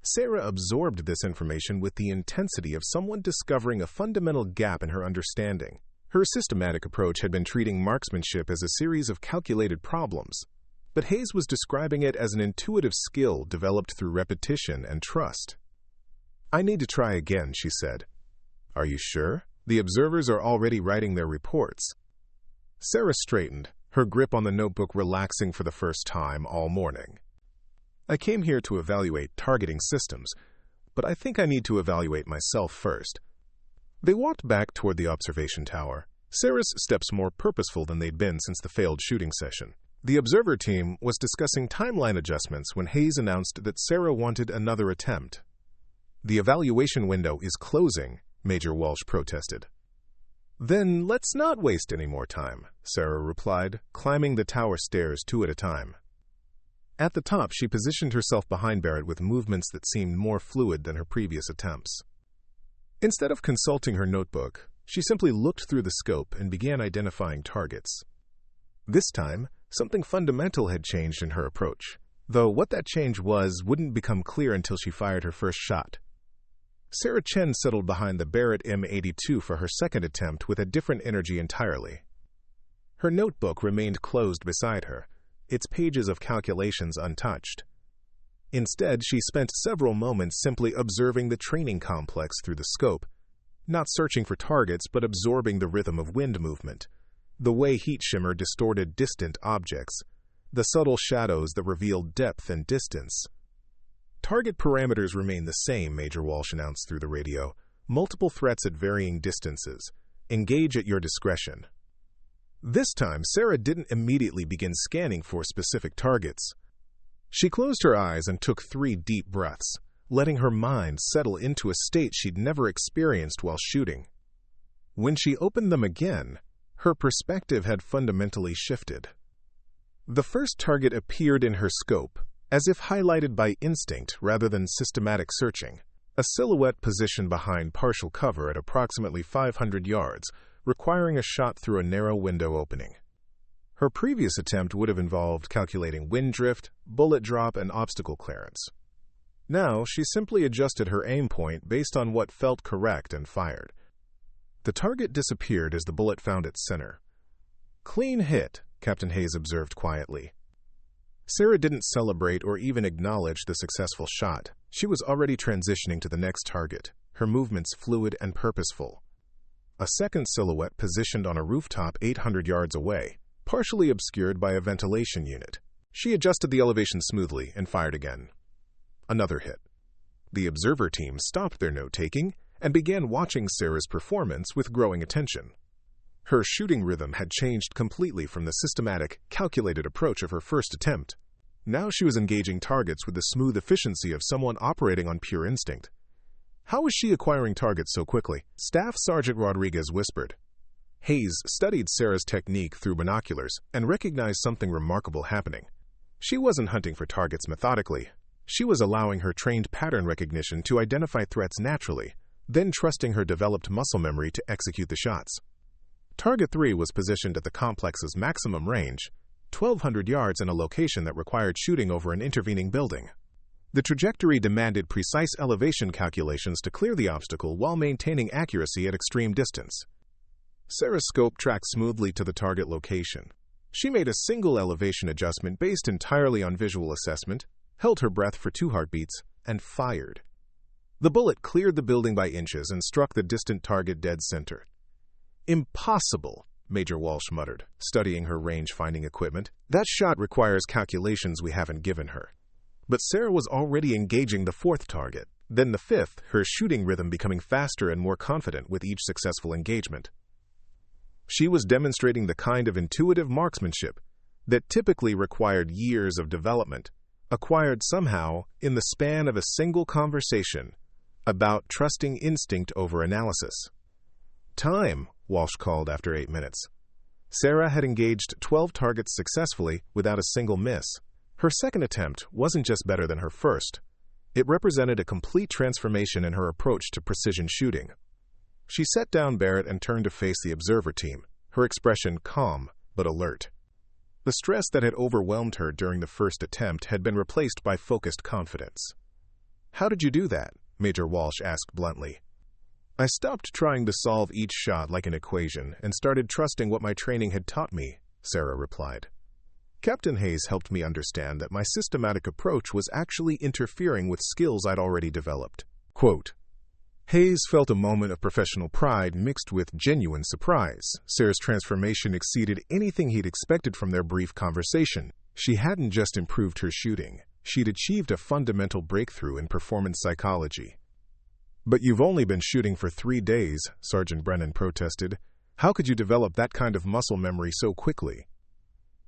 Sarah absorbed this information with the intensity of someone discovering a fundamental gap in her understanding. Her systematic approach had been treating marksmanship as a series of calculated problems, but Hayes was describing it as an intuitive skill developed through repetition and trust. "I need to try again," she said. "Are you sure? The observers are already writing their reports." Sarah straightened, her grip on the notebook relaxing for the first time all morning. "I came here to evaluate targeting systems, but I think I need to evaluate myself first." They walked back toward the observation tower, Sarah's steps more purposeful than they'd been since the failed shooting session. The observer team was discussing timeline adjustments when Hayes announced that Sarah wanted another attempt. "The evaluation window is closing," Major Walsh protested. "Then let's not waste any more time," Sarah replied, climbing the tower stairs 2 at a time. At the top, she positioned herself behind Barrett with movements that seemed more fluid than her previous attempts. Instead of consulting her notebook, she simply looked through the scope and began identifying targets. This time, something fundamental had changed in her approach, though what that change was wouldn't become clear until she fired her first shot. Sarah Chen settled behind the Barrett M82 for her second attempt with a different energy entirely. Her notebook remained closed beside her, its pages of calculations untouched. Instead, she spent several moments simply observing the training complex through the scope, not searching for targets but absorbing the rhythm of wind movement, the way heat shimmer distorted distant objects, the subtle shadows that revealed depth and distance. "Target parameters remain the same," Major Walsh announced through the radio. "Multiple threats at varying distances. Engage at your discretion." This time, Sarah didn't immediately begin scanning for specific targets. She closed her eyes and took 3 deep breaths, letting her mind settle into a state she'd never experienced while shooting. When she opened them again, her perspective had fundamentally shifted. The first target appeared in her scope, as if highlighted by instinct rather than systematic searching, a silhouette positioned behind partial cover at approximately 500 yards, requiring a shot through a narrow window opening. Her previous attempt would have involved calculating wind drift, bullet drop, and obstacle clearance. Now, she simply adjusted her aim point based on what felt correct and fired. The target disappeared as the bullet found its center. "Clean hit," Captain Hayes observed quietly. Sarah didn't celebrate or even acknowledge the successful shot. She was already transitioning to the next target, her movements fluid and purposeful. A second silhouette positioned on a rooftop 800 yards away, partially obscured by a ventilation unit. She adjusted the elevation smoothly and fired again. Another hit. The observer team stopped their note-taking and began watching Sarah's performance with growing attention. Her shooting rhythm had changed completely from the systematic, calculated approach of her first attempt. Now she was engaging targets with the smooth efficiency of someone operating on pure instinct. How was she acquiring targets so quickly? Staff Sergeant Rodriguez whispered. Hayes studied Sarah's technique through binoculars and recognized something remarkable happening. She wasn't hunting for targets methodically. She was allowing her trained pattern recognition to identify threats naturally, then trusting her developed muscle memory to execute the shots. Target 3 was positioned at the complex's maximum range, 1,200 yards in a location that required shooting over an intervening building. The trajectory demanded precise elevation calculations to clear the obstacle while maintaining accuracy at extreme distance. Sarah's scope tracked smoothly to the target location. She made a single elevation adjustment based entirely on visual assessment, held her breath for 2 heartbeats, and fired. The bullet cleared the building by inches and struck the distant target dead center. Impossible, Major Walsh muttered, studying her range-finding equipment. That shot requires calculations we haven't given her. But Sarah was already engaging the 4th target, then the 5th, her shooting rhythm becoming faster and more confident with each successful engagement. She was demonstrating the kind of intuitive marksmanship that typically required years of development, acquired somehow in the span of a single conversation about trusting instinct over analysis. Time, Walsh called after 8 minutes. Sarah had engaged 12 targets successfully without a single miss. Her second attempt wasn't just better than her first. It represented a complete transformation in her approach to precision shooting. She set down Barrett and turned to face the observer team, her expression calm but alert. The stress that had overwhelmed her during the first attempt had been replaced by focused confidence. "How did you do that?" Major Walsh asked bluntly. "I stopped trying to solve each shot like an equation and started trusting what my training had taught me," Sarah replied. "Captain Hayes helped me understand that my systematic approach was actually interfering with skills I'd already developed." Quote, Hayes felt a moment of professional pride mixed with genuine surprise. Sarah's transformation exceeded anything he'd expected from their brief conversation. She hadn't just improved her shooting. She'd achieved a fundamental breakthrough in performance psychology. "But you've only been shooting for 3 days, Sergeant Brennan protested. "How could you develop that kind of muscle memory so quickly?"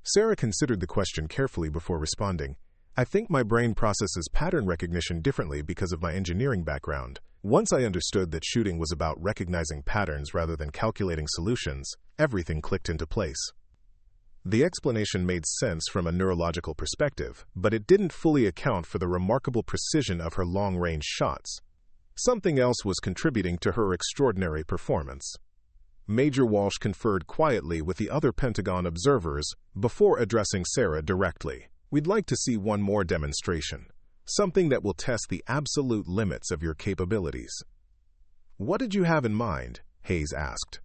Sarah considered the question carefully before responding. "I think my brain processes pattern recognition differently because of my engineering background. Once I understood that shooting was about recognizing patterns rather than calculating solutions, everything clicked into place." The explanation made sense from a neurological perspective, but it didn't fully account for the remarkable precision of her long-range shots. Something else was contributing to her extraordinary performance. Major Walsh conferred quietly with the other Pentagon observers before addressing Sarah directly. "We'd like to see one more demonstration, something that will test the absolute limits of your capabilities." "What did you have in mind?" Hayes asked.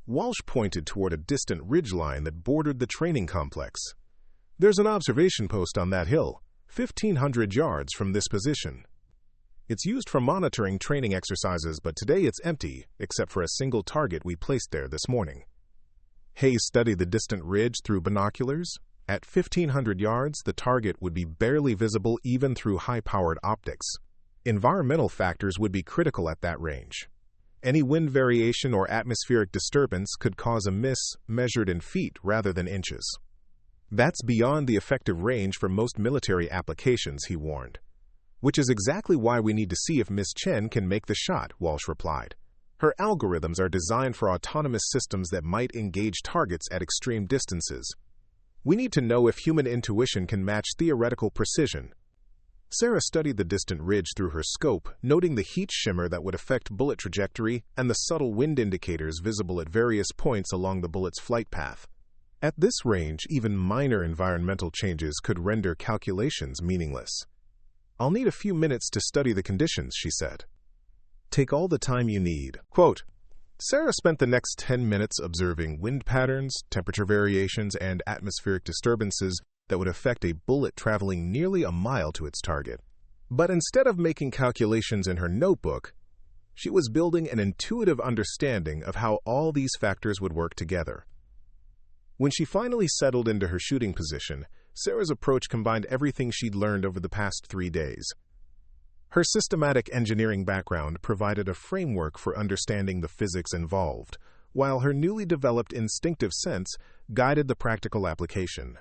Walsh pointed toward a distant ridgeline that bordered the training complex. "There's an observation post on that hill, 1,500 yards from this position. It's used for monitoring training exercises, but today it's empty, except for a single target we placed there this morning." Hayes studied the distant ridge through binoculars. At 1,500 yards, the target would be barely visible even through high-powered optics. Environmental factors would be critical at that range. Any wind variation or atmospheric disturbance could cause a miss measured in feet rather than inches. "That's beyond the effective range for most military applications," he warned. "Which is exactly why we need to see if Miss Chen can make the shot," Walsh replied. "Her algorithms are designed for autonomous systems that might engage targets at extreme distances. We need to know if human intuition can match theoretical precision." Sarah studied the distant ridge through her scope, noting the heat shimmer that would affect bullet trajectory and the subtle wind indicators visible at various points along the bullet's flight path. At this range, even minor environmental changes could render calculations meaningless. "I'll need a few minutes to study the conditions," she said. "Take all the time you need." Quote, Sarah spent the next 10 minutes observing wind patterns, temperature variations, and atmospheric disturbances that would affect a bullet traveling nearly a mile to its target. But instead of making calculations in her notebook, she was building an intuitive understanding of how all these factors would work together. When she finally settled into her shooting position, Sarah's approach combined everything she'd learned over the past 3 days. Her systematic engineering background provided a framework for understanding the physics involved, while her newly developed instinctive sense guided the practical application.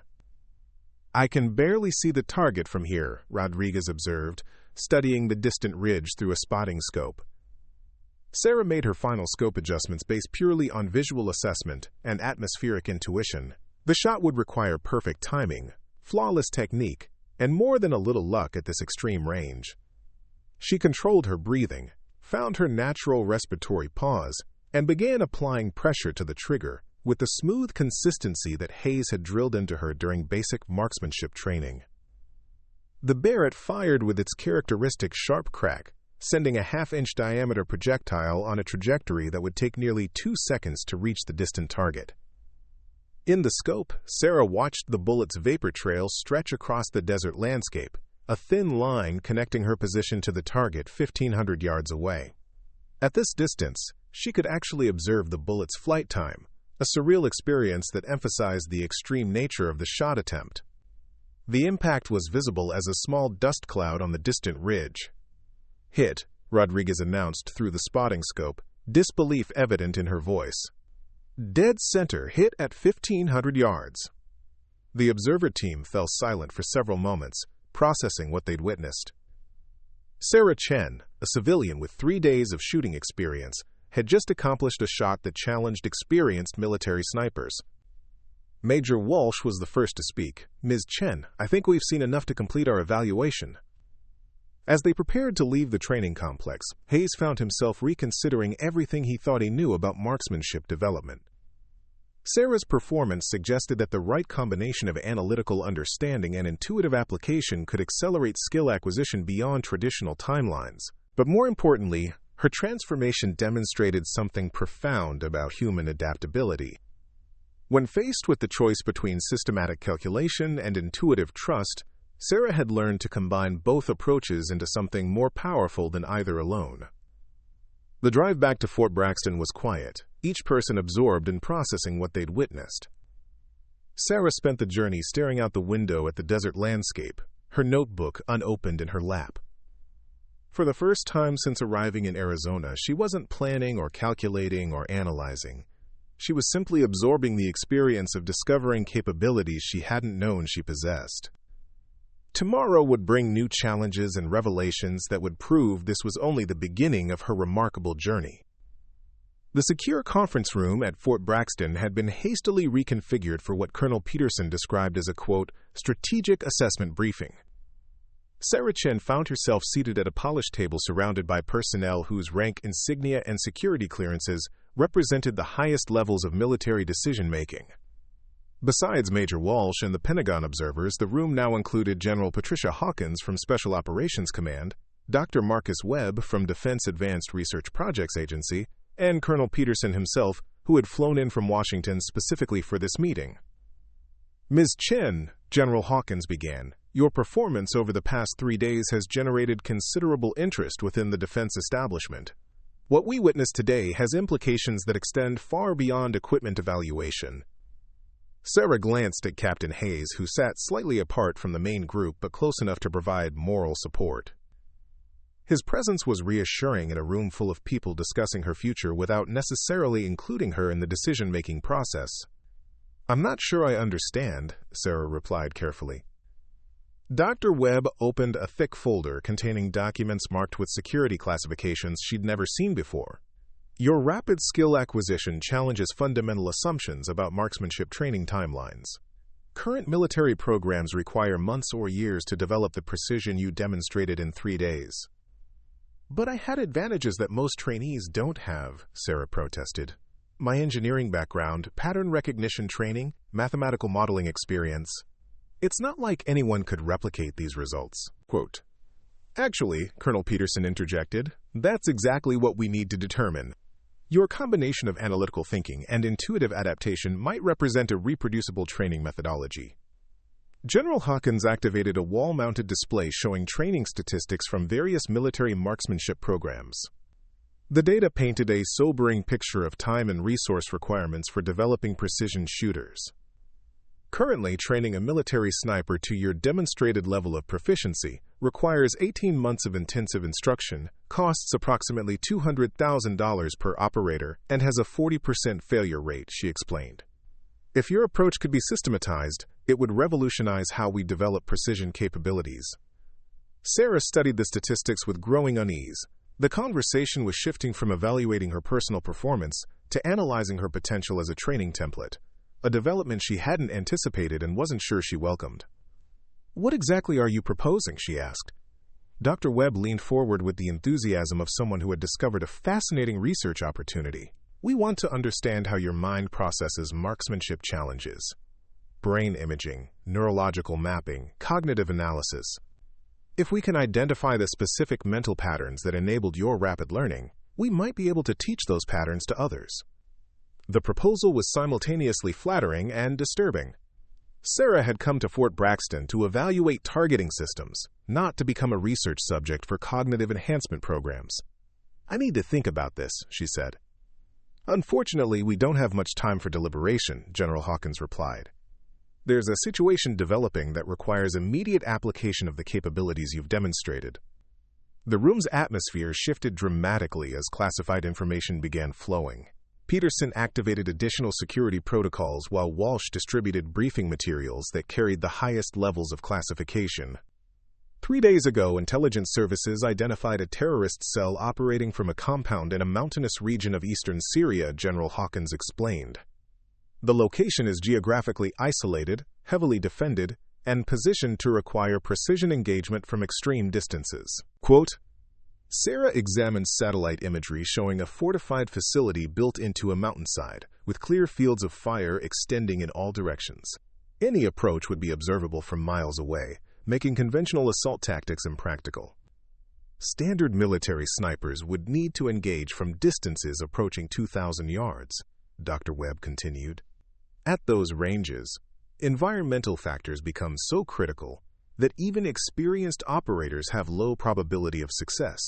"I can barely see the target from here," Rodriguez observed, studying the distant ridge through a spotting scope. Sarah made her final scope adjustments based purely on visual assessment and atmospheric intuition. The shot would require perfect timing, flawless technique, and more than a little luck at this extreme range. She controlled her breathing, found her natural respiratory pause, and began applying pressure to the trigger with the smooth consistency that Hayes had drilled into her during basic marksmanship training. The Barrett fired with its characteristic sharp crack, sending a half-inch diameter projectile on a trajectory that would take nearly 2 seconds to reach the distant target. In the scope, Sarah watched the bullet's vapor trail stretch across the desert landscape, a thin line connecting her position to the target 1,500 yards away. At this distance, she could actually observe the bullet's flight time, a surreal experience that emphasized the extreme nature of the shot attempt. The impact was visible as a small dust cloud on the distant ridge. "Hit," Rodriguez announced through the spotting scope, disbelief evident in her voice. "Dead center, hit at 1,500 yards." The observer team fell silent for several moments, processing what they'd witnessed. Sarah Chen, a civilian with 3 days of shooting experience, had just accomplished a shot that challenged experienced military snipers. Major Walsh was the first to speak. "Ms. Chen, I think we've seen enough to complete our evaluation." As they prepared to leave the training complex, Hayes found himself reconsidering everything he thought he knew about marksmanship development. Sarah's performance suggested that the right combination of analytical understanding and intuitive application could accelerate skill acquisition beyond traditional timelines. But more importantly, her transformation demonstrated something profound about human adaptability. When faced with the choice between systematic calculation and intuitive trust, Sarah had learned to combine both approaches into something more powerful than either alone. The drive back to Fort Braxton was quiet, each person absorbed in processing what they'd witnessed. Sarah spent the journey staring out the window at the desert landscape, her notebook unopened in her lap. For the first time since arriving in Arizona, she wasn't planning or calculating or analyzing. She was simply absorbing the experience of discovering capabilities she hadn't known she possessed. Tomorrow would bring new challenges and revelations that would prove this was only the beginning of her remarkable journey. The secure conference room at Fort Braxton had been hastily reconfigured for what Colonel Peterson described as a, quote, strategic assessment briefing. Sarah Chen found herself seated at a polished table surrounded by personnel whose rank insignia and security clearances represented the highest levels of military decision-making. Besides Major Walsh and the Pentagon observers, the room now included General Patricia Hawkins from Special Operations Command, Dr. Marcus Webb from Defense Advanced Research Projects Agency, and Colonel Peterson himself, who had flown in from Washington specifically for this meeting. "Ms. Chen," General Hawkins began, "your performance over the past 3 days has generated considerable interest within the defense establishment. What we witnessed today has implications that extend far beyond equipment evaluation." Sarah glanced at Captain Hayes, who sat slightly apart from the main group but close enough to provide moral support. His presence was reassuring in a room full of people discussing her future without necessarily including her in the decision-making process. "I'm not sure I understand," Sarah replied carefully. Dr. Webb opened a thick folder containing documents marked with security classifications she'd never seen before. "Your rapid skill acquisition challenges fundamental assumptions about marksmanship training timelines. Current military programs require months or years to develop the precision you demonstrated in 3 days." "But I had advantages that most trainees don't have," Sarah protested. "My engineering background, pattern recognition training, mathematical modeling experience. It's not like anyone could replicate these results." Quote, "Actually," Colonel Peterson interjected, "that's exactly what we need to determine. Your combination of analytical thinking and intuitive adaptation might represent a reproducible training methodology." General Hawkins activated a wall-mounted display showing training statistics from various military marksmanship programs. The data painted a sobering picture of time and resource requirements for developing precision shooters. Currently, training a military sniper to your demonstrated level of proficiency requires 18 months of intensive instruction, costs approximately $200,000 per operator, and has a 40% failure rate, she explained. If your approach could be systematized, it would revolutionize how we develop precision capabilities. Sarah studied the statistics with growing unease. The conversation was shifting from evaluating her personal performance to analyzing her potential as a training template, a development she hadn't anticipated and wasn't sure she welcomed. "What exactly are you proposing?" she asked. Dr. Webb leaned forward with the enthusiasm of someone who had discovered a fascinating research opportunity. "We want to understand how your mind processes marksmanship challenges. Brain imaging, neurological mapping, cognitive analysis. If we can identify the specific mental patterns that enabled your rapid learning, we might be able to teach those patterns to others." The proposal was simultaneously flattering and disturbing. Sarah had come to Fort Braxton to evaluate targeting systems, not to become a research subject for cognitive enhancement programs. "I need to think about this," she said. "Unfortunately, we don't have much time for deliberation," General Hawkins replied. "There's a situation developing that requires immediate application of the capabilities you've demonstrated." The room's atmosphere shifted dramatically as classified information began flowing. Peterson activated additional security protocols while Walsh distributed briefing materials that carried the highest levels of classification. 3 days ago, intelligence services identified a terrorist cell operating from a compound in a mountainous region of eastern Syria, General Hawkins explained. The location is geographically isolated, heavily defended, and positioned to require precision engagement from extreme distances. Quote, Sarah examined satellite imagery showing a fortified facility built into a mountainside, with clear fields of fire extending in all directions. Any approach would be observable from miles away, making conventional assault tactics impractical. Standard military snipers would need to engage from distances approaching 2,000 yards, Dr. Webb continued. At those ranges, environmental factors become so critical that even experienced operators have low probability of success.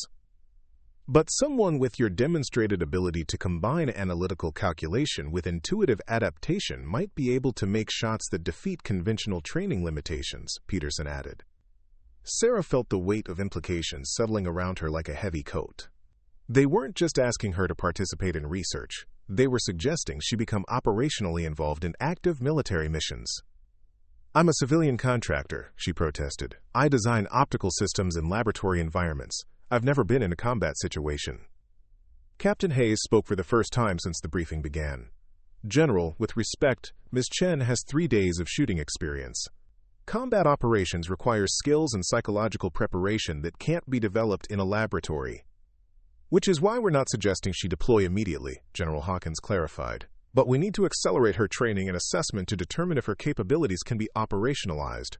But someone with your demonstrated ability to combine analytical calculation with intuitive adaptation might be able to make shots that defeat conventional training limitations, Peterson added. Sarah felt the weight of implications settling around her like a heavy coat. They weren't just asking her to participate in research. They were suggesting she become operationally involved in active military missions. "I'm a civilian contractor," she protested. "I design optical systems in laboratory environments. I've never been in a combat situation." Captain Hayes spoke for the first time since the briefing began. "General, with respect, Ms. Chen has 3 days of shooting experience. Combat operations require skills and psychological preparation that can't be developed in a laboratory. Which is why we're not suggesting she deploy immediately," General Hawkins clarified. "But we need to accelerate her training and assessment to determine if her capabilities can be operationalized."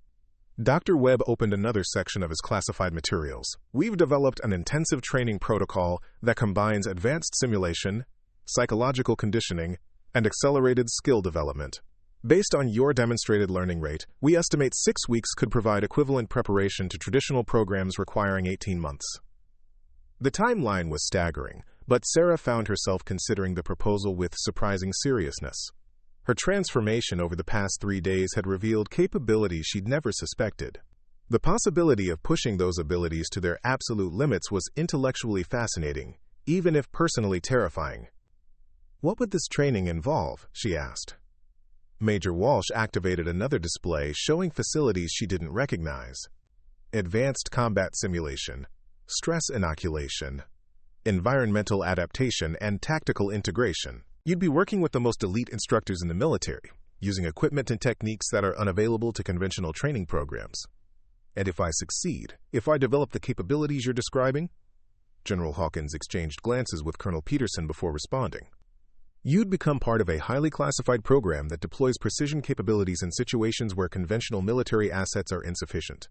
Dr. Webb opened another section of his classified materials. "We've developed an intensive training protocol that combines advanced simulation, psychological conditioning, and accelerated skill development. Based on your demonstrated learning rate, we estimate 6 weeks could provide equivalent preparation to traditional programs requiring 18 months. The timeline was staggering, but Sarah found herself considering the proposal with surprising seriousness. Her transformation over the past 3 days had revealed capabilities she'd never suspected. The possibility of pushing those abilities to their absolute limits was intellectually fascinating, even if personally terrifying. "What would this training involve?" she asked. Major Walsh activated another display showing facilities she didn't recognize. Advanced combat simulation, stress inoculation, environmental adaptation, and tactical integration. You'd be working with the most elite instructors in the military, using equipment and techniques that are unavailable to conventional training programs. And if I succeed, if I develop the capabilities you're describing? General Hawkins exchanged glances with Colonel Peterson before responding. You'd become part of a highly classified program that deploys precision capabilities in situations where conventional military assets are insufficient.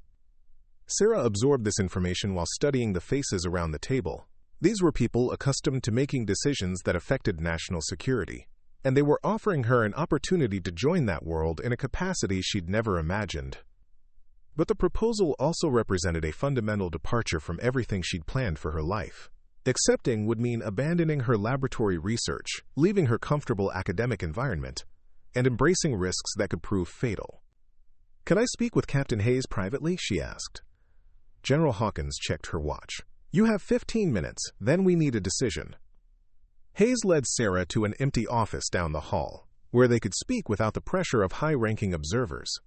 Sarah absorbed this information while studying the faces around the table. These were people accustomed to making decisions that affected national security, and they were offering her an opportunity to join that world in a capacity she'd never imagined. But the proposal also represented a fundamental departure from everything she'd planned for her life. Accepting would mean abandoning her laboratory research, leaving her comfortable academic environment, and embracing risks that could prove fatal. "Can I speak with Captain Hayes privately?" she asked. General Hawkins checked her watch. "You have 15 minutes, then we need a decision." Hayes led Sarah to an empty office down the hall, where they could speak without the pressure of high-ranking observers.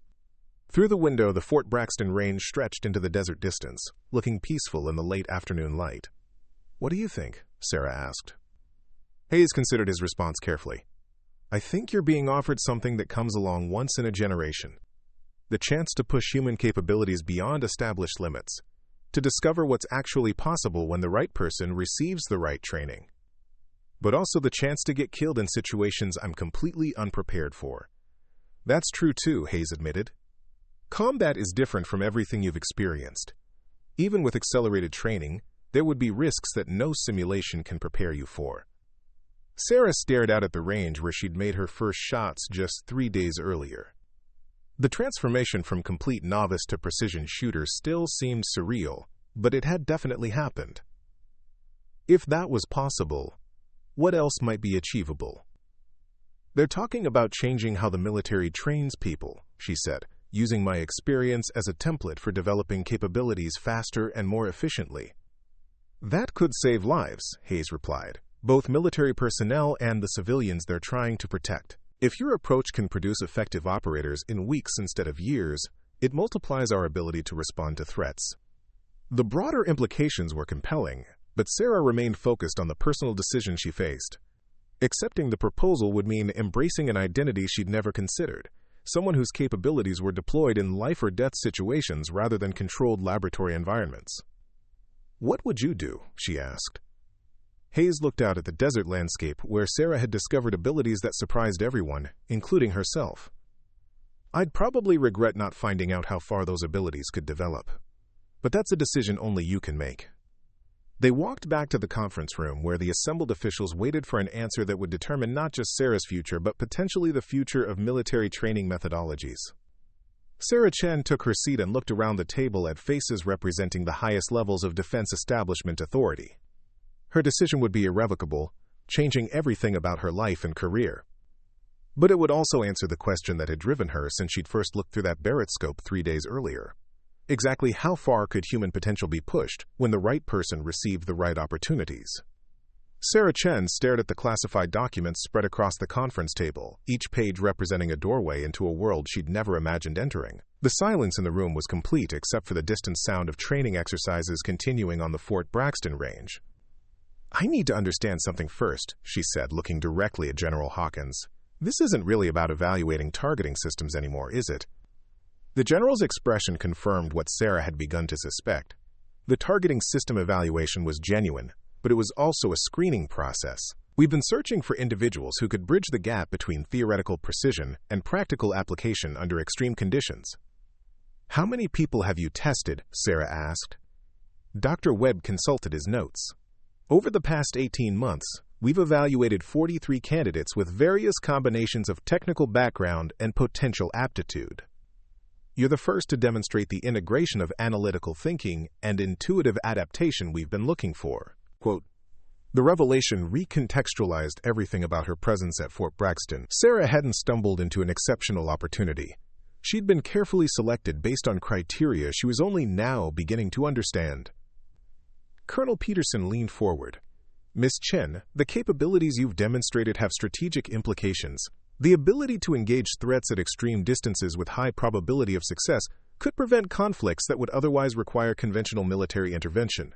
Through the window, the Fort Braxton Range stretched into the desert distance, looking peaceful in the late afternoon light. "What do you think?" Sarah asked. Hayes considered his response carefully. "I think you're being offered something that comes along once in a generation. The chance to push human capabilities beyond established limits, to discover what's actually possible when the right person receives the right training. But also the chance to get killed in situations I'm completely unprepared for." "That's true too," Hayes admitted. "Combat is different from everything you've experienced. Even with accelerated training, there would be risks that no simulation can prepare you for." Sarah stared out at the range where she'd made her first shots just 3 days earlier. The transformation from complete novice to precision shooter still seemed surreal, but it had definitely happened. If that was possible, what else might be achievable? "They're talking about changing how the military trains people," she said, "using my experience as a template for developing capabilities faster and more efficiently." "That could save lives," Hayes replied, "both military personnel and the civilians they're trying to protect. If your approach can produce effective operators in weeks instead of years, it multiplies our ability to respond to threats." The broader implications were compelling, but Sarah remained focused on the personal decision she faced. Accepting the proposal would mean embracing an identity she'd never considered, someone whose capabilities were deployed in life-or-death situations rather than controlled laboratory environments. "What would you do?" she asked. Hayes looked out at the desert landscape where Sarah had discovered abilities that surprised everyone, including herself. "I'd probably regret not finding out how far those abilities could develop. But that's a decision only you can make." They walked back to the conference room where the assembled officials waited for an answer that would determine not just Sarah's future but potentially the future of military training methodologies. Sarah Chen took her seat and looked around the table at faces representing the highest levels of defense establishment authority. Her decision would be irrevocable, changing everything about her life and career. But it would also answer the question that had driven her since she'd first looked through that Barrett scope 3 days earlier. Exactly how far could human potential be pushed when the right person received the right opportunities? Sarah Chen stared at the classified documents spread across the conference table, each page representing a doorway into a world she'd never imagined entering. The silence in the room was complete except for the distant sound of training exercises continuing on the Fort Braxton Range. "I need to understand something first," she said, looking directly at General Hawkins. "This isn't really about evaluating targeting systems anymore, is it?" The general's expression confirmed what Sarah had begun to suspect. The targeting system evaluation was genuine, but it was also a screening process. "We've been searching for individuals who could bridge the gap between theoretical precision and practical application under extreme conditions." "How many people have you tested?" Sarah asked. Dr. Webb consulted his notes. "Over the past 18 months, we've evaluated 43 candidates with various combinations of technical background and potential aptitude. You're the first to demonstrate the integration of analytical thinking and intuitive adaptation we've been looking for." Quote, the revelation recontextualized everything about her presence at Fort Braxton. Sarah hadn't stumbled into an exceptional opportunity. She'd been carefully selected based on criteria she was only now beginning to understand. Colonel Peterson leaned forward. "Miss Chen, the capabilities you've demonstrated have strategic implications. The ability to engage threats at extreme distances with high probability of success could prevent conflicts that would otherwise require conventional military intervention.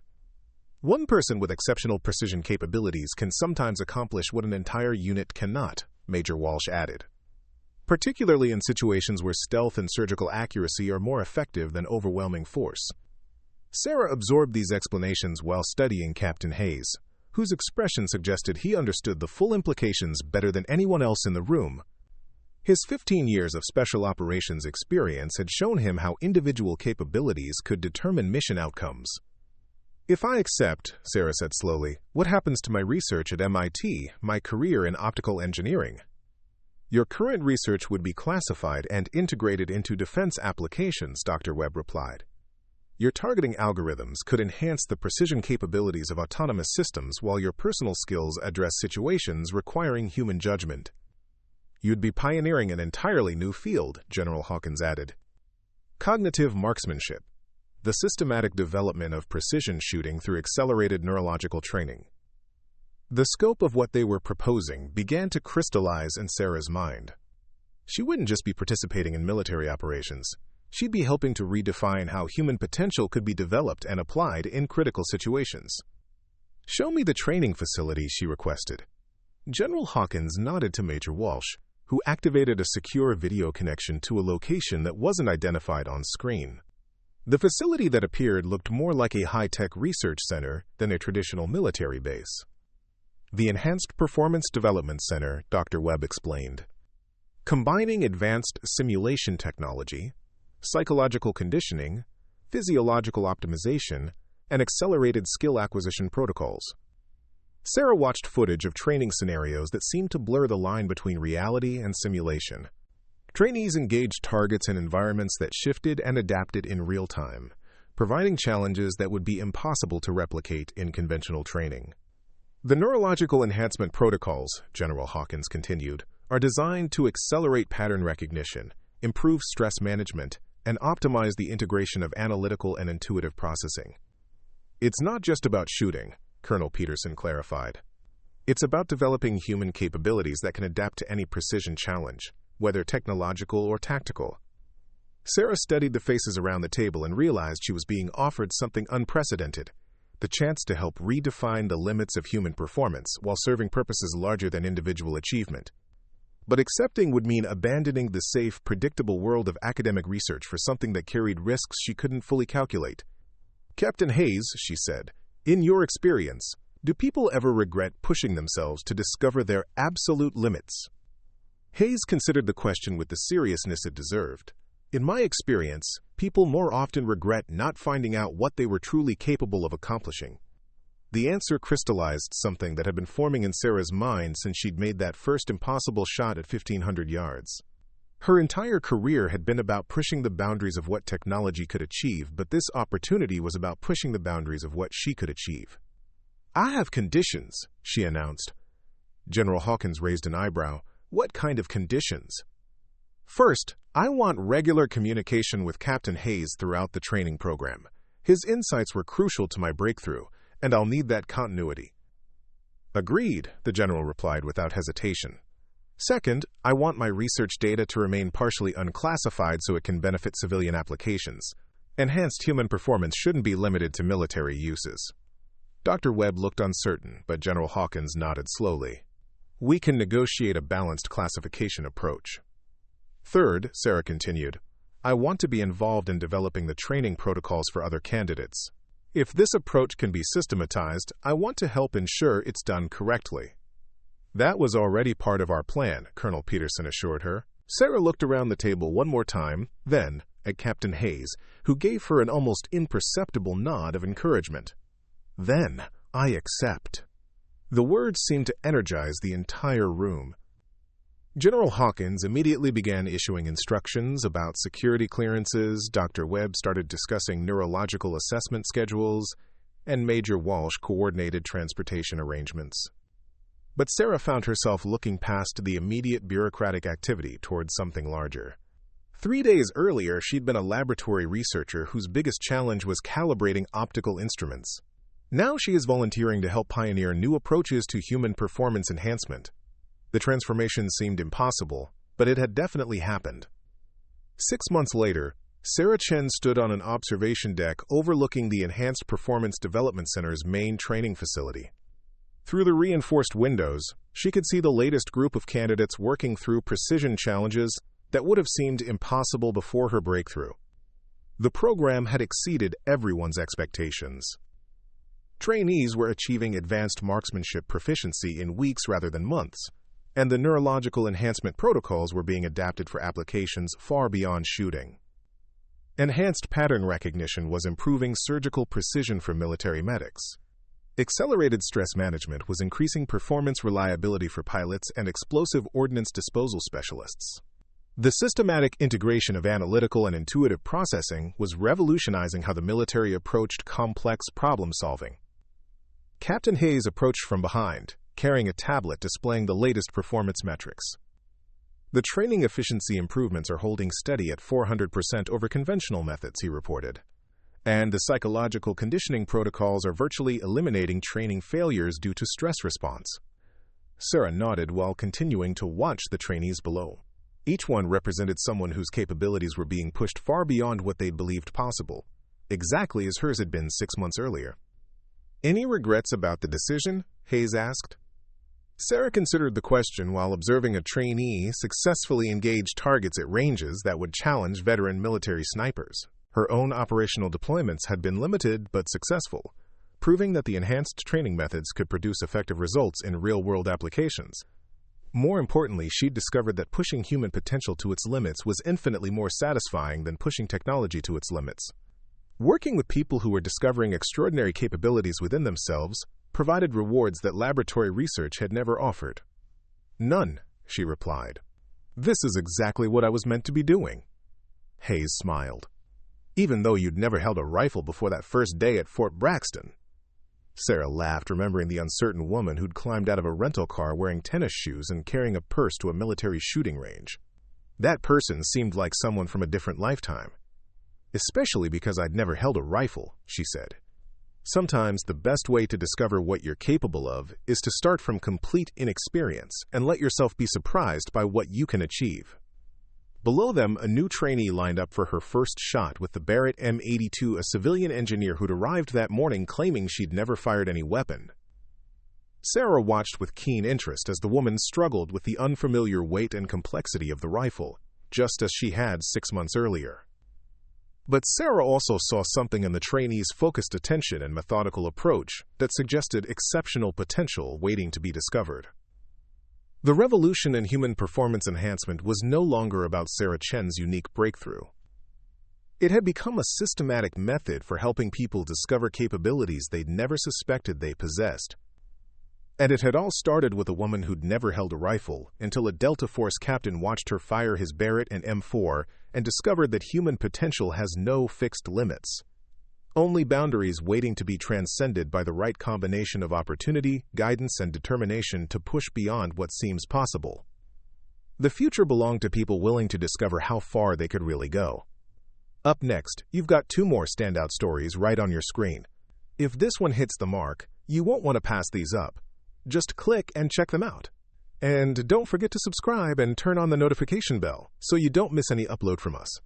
One person with exceptional precision capabilities can sometimes accomplish what an entire unit cannot," Major Walsh added. "Particularly in situations where stealth and surgical accuracy are more effective than overwhelming force." Sarah absorbed these explanations while studying Captain Hayes, whose expression suggested he understood the full implications better than anyone else in the room. His 15 years of special operations experience had shown him how individual capabilities could determine mission outcomes. "If I accept," Sarah said slowly, "what happens to my research at MIT, my career in optical engineering?" Your current research would be classified and integrated into defense applications, Dr. Webb replied. Your targeting algorithms could enhance the precision capabilities of autonomous systems while your personal skills address situations requiring human judgment. You'd be pioneering an entirely new field, General Hawkins added. Cognitive marksmanship, the systematic development of precision shooting through accelerated neurological training. The scope of what they were proposing began to crystallize in Sarah's mind. She wouldn't just be participating in military operations. She'd be helping to redefine how human potential could be developed and applied in critical situations. "Show me the training facility," she requested. General Hawkins nodded to Major Walsh, who activated a secure video connection to a location that wasn't identified on screen. The facility that appeared looked more like a high-tech research center than a traditional military base. The Enhanced Performance Development Center, Dr. Webb explained. Combining advanced simulation technology, psychological conditioning, physiological optimization, and accelerated skill acquisition protocols. Sarah watched footage of training scenarios that seemed to blur the line between reality and simulation. Trainees engaged targets and environments that shifted and adapted in real time, providing challenges that would be impossible to replicate in conventional training. The neurological enhancement protocols, General Hawkins continued, are designed to accelerate pattern recognition, improve stress management, and optimize the integration of analytical and intuitive processing. It's not just about shooting, Colonel Peterson clarified. It's about developing human capabilities that can adapt to any precision challenge, whether technological or tactical. Sarah studied the faces around the table and realized she was being offered something unprecedented, the chance to help redefine the limits of human performance while serving purposes larger than individual achievement. But accepting would mean abandoning the safe, predictable world of academic research for something that carried risks she couldn't fully calculate. "Captain Hayes," she said, "in your experience, do people ever regret pushing themselves to discover their absolute limits?" Hayes considered the question with the seriousness it deserved. "In my experience, people more often regret not finding out what they were truly capable of accomplishing." The answer crystallized something that had been forming in Sarah's mind since she'd made that first impossible shot at 1,500 yards. Her entire career had been about pushing the boundaries of what technology could achieve, but this opportunity was about pushing the boundaries of what she could achieve. "I have conditions," she announced. General Hawkins raised an eyebrow. "What kind of conditions?" "First, I want regular communication with Captain Hayes throughout the training program. His insights were crucial to my breakthrough, and I'll need that continuity." "Agreed," the general replied without hesitation. "Second, I want my research data to remain partially unclassified so it can benefit civilian applications. Enhanced human performance shouldn't be limited to military uses." Dr. Webb looked uncertain, but General Hawkins nodded slowly. "We can negotiate a balanced classification approach." "Third," Sarah continued, "I want to be involved in developing the training protocols for other candidates. If this approach can be systematized, I want to help ensure it's done correctly." "That was already part of our plan," Colonel Peterson assured her. Sarah looked around the table one more time, then at Captain Hayes, who gave her an almost imperceptible nod of encouragement. "Then, I accept." The words seemed to energize the entire room. General Hawkins immediately began issuing instructions about security clearances, Dr. Webb started discussing neurological assessment schedules, and Major Walsh coordinated transportation arrangements. But Sarah found herself looking past the immediate bureaucratic activity towards something larger. 3 days earlier, she'd been a laboratory researcher whose biggest challenge was calibrating optical instruments. Now she is volunteering to help pioneer new approaches to human performance enhancement. The transformation seemed impossible, but it had definitely happened. 6 months later, Sarah Chen stood on an observation deck overlooking the Enhanced Performance Development Center's main training facility. Through the reinforced windows, she could see the latest group of candidates working through precision challenges that would have seemed impossible before her breakthrough. The program had exceeded everyone's expectations. Trainees were achieving advanced marksmanship proficiency in weeks rather than months, and the neurological enhancement protocols were being adapted for applications far beyond shooting. Enhanced pattern recognition was improving surgical precision for military medics. Accelerated stress management was increasing performance reliability for pilots and explosive ordnance disposal specialists. The systematic integration of analytical and intuitive processing was revolutionizing how the military approached complex problem-solving. Captain Hayes approached from behind, carrying a tablet displaying the latest performance metrics. The training efficiency improvements are holding steady at 400% over conventional methods, he reported. And the psychological conditioning protocols are virtually eliminating training failures due to stress response. Sarah nodded while continuing to watch the trainees below. Each one represented someone whose capabilities were being pushed far beyond what they'd believed possible, exactly as hers had been 6 months earlier. "Any regrets about the decision?" Hayes asked. Sarah considered the question while observing a trainee successfully engage targets at ranges that would challenge veteran military snipers. Her own operational deployments had been limited but successful, proving that the enhanced training methods could produce effective results in real-world applications. More importantly, she'd discovered that pushing human potential to its limits was infinitely more satisfying than pushing technology to its limits. Working with people who were discovering extraordinary capabilities within themselves provided rewards that laboratory research had never offered. "None," she replied. "This is exactly what I was meant to be doing." Hayes smiled. "Even though you'd never held a rifle before that first day at Fort Braxton." Sarah laughed, remembering the uncertain woman who'd climbed out of a rental car wearing tennis shoes and carrying a purse to a military shooting range. That person seemed like someone from a different lifetime. "Especially because I'd never held a rifle," she said. "Sometimes the best way to discover what you're capable of is to start from complete inexperience and let yourself be surprised by what you can achieve." Below them, a new trainee lined up for her first shot with the Barrett M82, a civilian engineer who'd arrived that morning claiming she'd never fired any weapon. Sarah watched with keen interest as the woman struggled with the unfamiliar weight and complexity of the rifle, just as she had 6 months earlier. But Sarah also saw something in the trainee's focused attention and methodical approach that suggested exceptional potential waiting to be discovered. The revolution in human performance enhancement was no longer about Sarah Chen's unique breakthrough. It had become a systematic method for helping people discover capabilities they'd never suspected they possessed. And it had all started with a woman who'd never held a rifle until a Delta Force captain watched her fire his Barrett and M4 and discovered that human potential has no fixed limits, only boundaries waiting to be transcended by the right combination of opportunity, guidance, and determination to push beyond what seems possible. The future belonged to people willing to discover how far they could really go. Up next, you've got 2 more standout stories right on your screen. If this one hits the mark, you won't want to pass these up. Just click and check them out. And don't forget to subscribe and turn on the notification bell so you don't miss any upload from us.